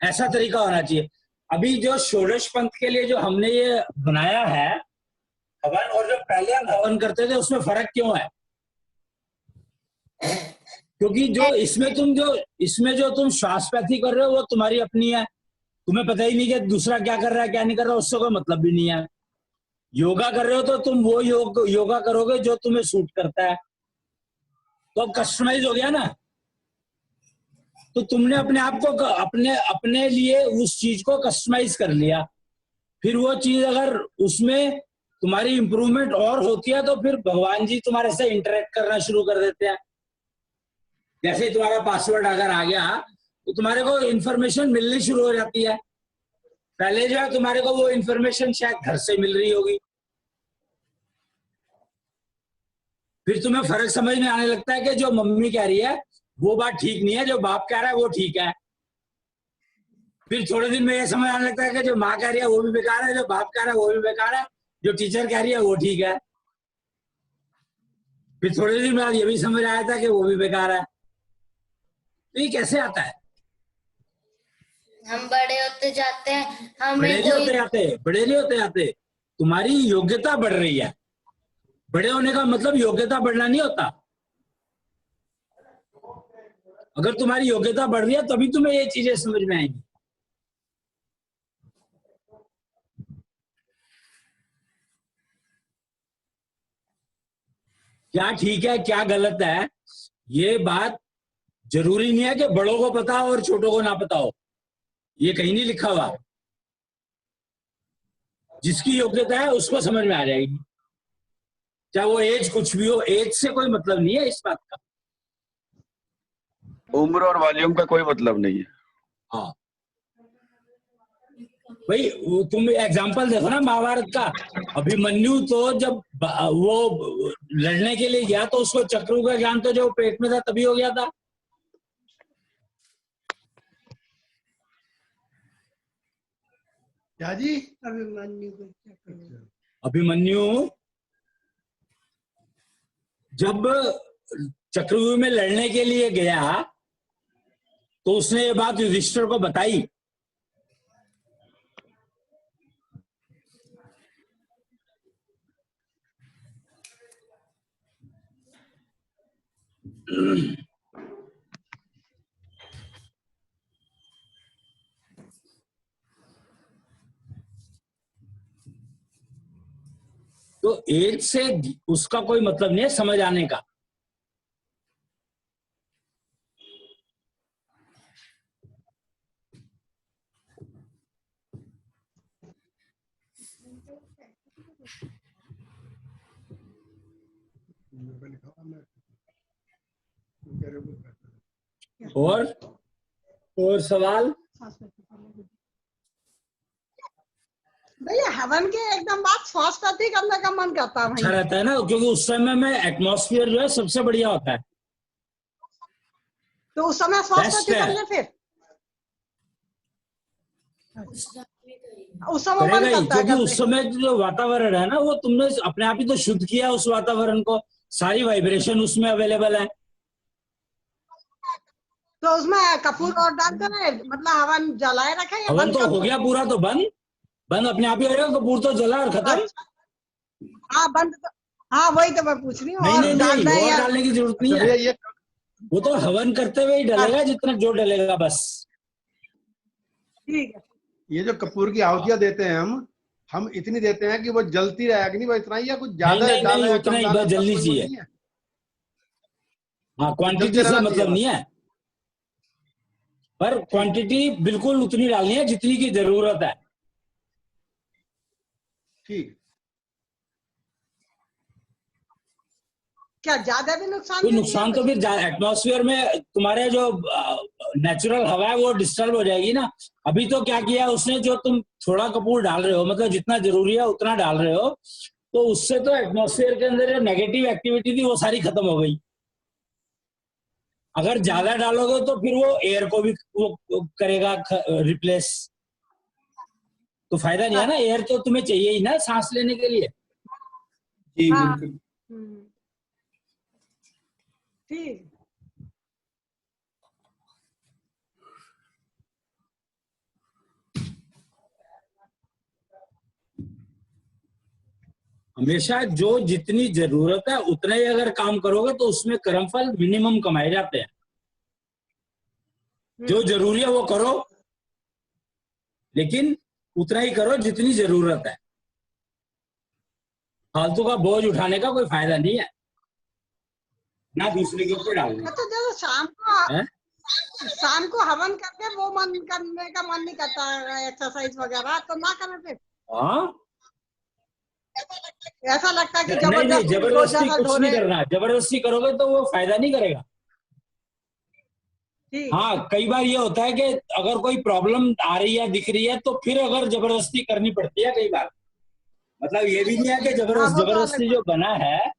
ऐसा तरीका होना चाहिए। अभी जो षोडश पंथ के लिए जो हमने ये बनाया है हवन, और जो पहले हम हवन करते थे उसमें फर्क क्यों है? क्योंकि इसमें जो तुम श्वासपैथी कर रहे हो वो तुम्हारी अपनी है, तुम्हें पता ही नहीं कि दूसरा क्या कर रहा है क्या नहीं कर रहा, उससे कोई मतलब भी नहीं है। योगा कर रहे हो तो तुम वो योगा करोगे जो तुम्हें सूट करता है, तो अब कस्टमाइज हो गया ना। तो तुमने अपने आप को अपने लिए उस चीज को कस्टमाइज कर लिया, फिर वो चीज अगर उसमें तुम्हारी इंप्रूवमेंट और होती है तो फिर भगवान जी तुम्हारे से इंटरेक्ट करना शुरू कर देते हैं। जैसे ही तुम्हारा पासवर्ड अगर आ गया तो तुम्हारे को इन्फॉर्मेशन मिलनी शुरू हो जाती है। पहले जो है तुम्हारे को वो इन्फॉर्मेशन शायद घर से मिल रही होगी, फिर तुम्हें फर्क समझ में आने लगता है कि जो मम्मी कह रही है वो बात ठीक नहीं है, जो बाप कह रहा है वो ठीक है। फिर थोड़े दिन में ये समझ आने लगता है कि जो माँ कह रही है वो भी बेकार है, जो बाप कह रहा है वो भी बेकार है, जो टीचर कह रही है वो ठीक है। फिर थोड़े दिन बाद ये भी समझ आया था कि वो भी बेकार है। तो ये कैसे आता है? हम बड़े होते जाते हैं, बड़े नहीं होते जाते, तुम्हारी योग्यता बढ़ रही है। बड़े होने का मतलब योग्यता बढ़ना नहीं होता। अगर तुम्हारी योग्यता बढ़ रही है तभी तुम्हें ये चीजें समझ में आएंगी। क्या ठीक है क्या गलत है ये बात जरूरी नहीं है कि बड़ों को पता हो और छोटों को ना पता हो, ये कहीं नहीं लिखा हुआ। जिसकी योग्यता है उसको समझ में आ जाएगी, चाहे वो एज कुछ भी हो। एज से कोई मतलब नहीं है इस बात का, उम्र और वॉल्यूम का कोई मतलब नहीं है। हाँ भाई, तुम एग्जाम्पल देखो ना महाभारत का। अभिमन्यु तो जब वो लड़ने के लिए गया तो उसको चक्रों का ज्ञान तो जो पेट में था तभी हो गया था। क्या जी? अभिमन्यु जब चक्रव्यूह में लड़ने के लिए गया तो उसने ये बात युधिष्ठिर को बताई। तो एज से उसका कोई मतलब नहीं है समझ आने का। और सवाल? भैया हवन के एकदम बाद श्वास प्रति करने का मन करता है अच्छा रहता है ना, क्योंकि उस समय में एटमॉस्फेयर जो है सबसे बढ़िया होता है। तो उस समय श्वास प्रति कर ले फिर उस समय मन करेगा ही, करता है क्योंकि उस समय जो वातावरण है ना वो तुमने अपने आप ही तो शुद्ध किया उस वातावरण को, सारी वाइब्रेशन उसमें अवेलेबल है। तो उसमें कपूर और डालते ना, मतलब हवन जलाए रखा है या हवन बंद तो कर हो दो? गया पूरा, तो बंद अपने आप ही हो जाएगा, कपूर तो जला और खत्म। हाँ बंद तो, हाँ वही तो मैं पूछ रही हूँ। नहीं और नहीं डाल नहीं, दें और या डालने की जरूरत नहीं भैया है, ये वो तो हवन करते हुए ही डलेगा जितना जो डलेगा बस। ठीक है। ये जो कपूर की आहुतियां देते हैं हम इतनी देते हैं कि वो जलती रहे नहीं, वो इतना ही या कुछ नहीं ज्यादा नहीं डालना नहीं, है उतना कम ही डालना, बस उसका जल्दी कोई वो चाहिए। नहीं है। हाँ, क्वांटिटी जलते से रहना चाहिए मतलब नहीं बस। है, पर क्वांटिटी बिल्कुल उतनी डालनी है जितनी की जरूरत है। ठीक। क्या ज्यादा भी नुकसान कोई देती है नुकसान तो कुछ? फिर एटमॉस्फेयर में तुम्हारे जो नेचुरल हवा है वो डिस्टर्ब हो जाएगी ना। अभी तो क्या किया है उसने, जो तुम थोड़ा कपूर डाल रहे हो, मतलब जितना जरूरी है उतना डाल रहे हो, तो उससे तो एटमॉस्फेयर के अंदर जो नेगेटिव एक्टिविटी थी वो सारी खत्म हो गई। अगर ज्यादा डालोगे तो फिर वो एयर को भी वो करेगा रिप्लेस, तो फायदा नहीं है ना। एयर तो तुम्हें चाहिए ही ना सांस लेने के लिए। जी हाँ। बिल्कुल। ठीक। हमेशा जो जितनी जरूरत है उतना ही अगर काम करोगे तो उसमें कर्मफल मिनिमम कमाए जाते हैं। जो जरूरी है वो करो, लेकिन उतना ही करो जितनी जरूरत है। फालतू का बोझ उठाने का कोई फायदा नहीं है, ना दूसरे के ऊपर डालना। तो जब शाम को हवन करके वो मन करने का मन नहीं करता एक्सरसाइज वगैरह, तो ना करें फिर। हाँ, ऐसा लगता है कि नहीं नहीं, जबरदस्ती जैसा कुछ नहीं करना। जबरदस्ती करोगे तो वो फायदा नहीं करेगा। हाँ, कई बार ये होता है कि अगर कोई प्रॉब्लम आ रही है, दिख रही है, तो फिर अगर जबरदस्ती करनी पड़ती है कई बार। मतलब ये भी नहीं है कि जबरदस्ती जो बना है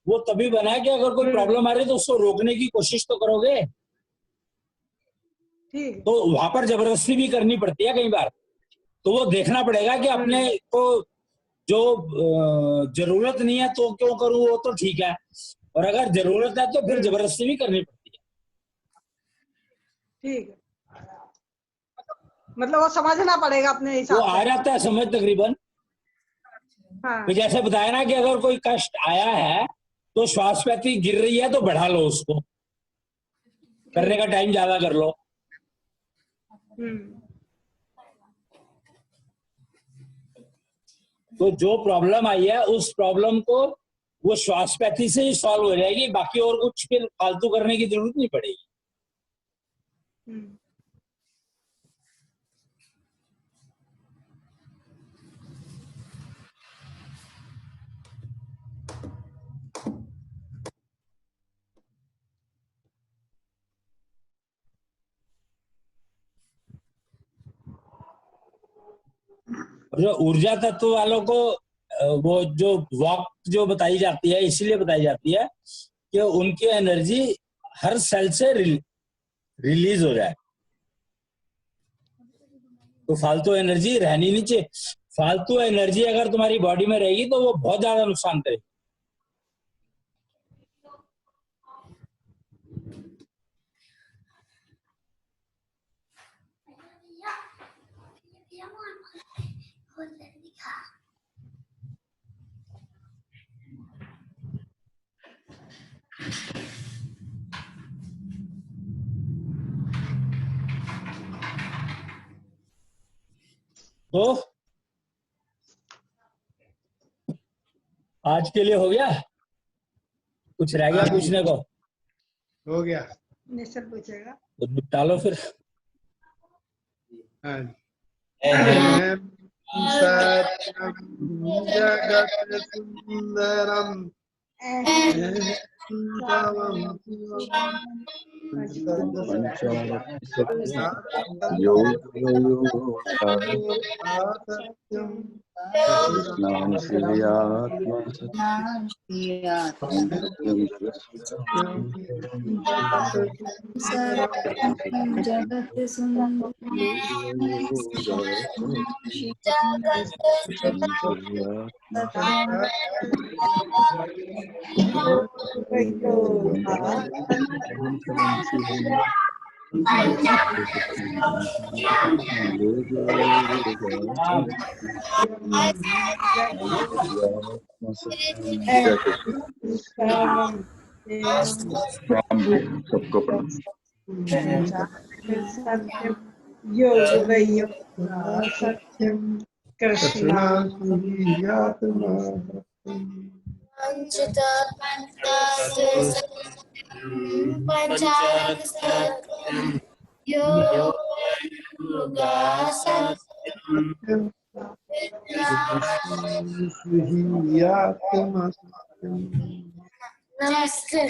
वो तभी बना है कि अगर कोई प्रॉब्लम आ रही है तो उसको रोकने की कोशिश तो करोगे। तो वहां पर जबरदस्ती भी करनी पड़ती है कई बार। तो वो देखना पड़ेगा कि अपने को जो जरूरत नहीं है तो क्यों करूं, वो तो ठीक है, और अगर जरूरत है तो फिर जबरदस्ती भी करनी पड़ती है। ठीक है, मतलब वो समझना पड़ेगा अपने हिसाब वो से। आ जाता है समझ तकरीबन। हाँ। तो जैसे बताया ना कि अगर कोई कष्ट आया है तो श्वास पैती गिर रही है तो बढ़ा लो, उसको करने का टाइम ज्यादा कर लो। तो जो प्रॉब्लम आई है उस प्रॉब्लम को वो श्वास पैती से ही सॉल्व हो जाएगी, बाकी और कुछ फिर फालतू करने की जरूरत नहीं पड़ेगी। जो ऊर्जा तत्व वालों को वो जो वॉक जो बताई जाती है इसलिए बताई जाती है कि उनकी एनर्जी हर सेल से रिलीज हो जाए। तो फालतू एनर्जी रहनी नहीं चाहिए। फालतू एनर्जी अगर तुम्हारी बॉडी में रहेगी तो वो बहुत ज्यादा नुकसान करेगी। तो आज के लिए हो गया, कुछ रह गया पूछने को? हो गया, निश्चल पूछेगा तो निपटा लो फिर। हाँ। सत्यम जगत सुंदरम जगत सुंदर सबको प्रणाम। सत्यम योग योग सत्यम कृष्ण नमस्ते।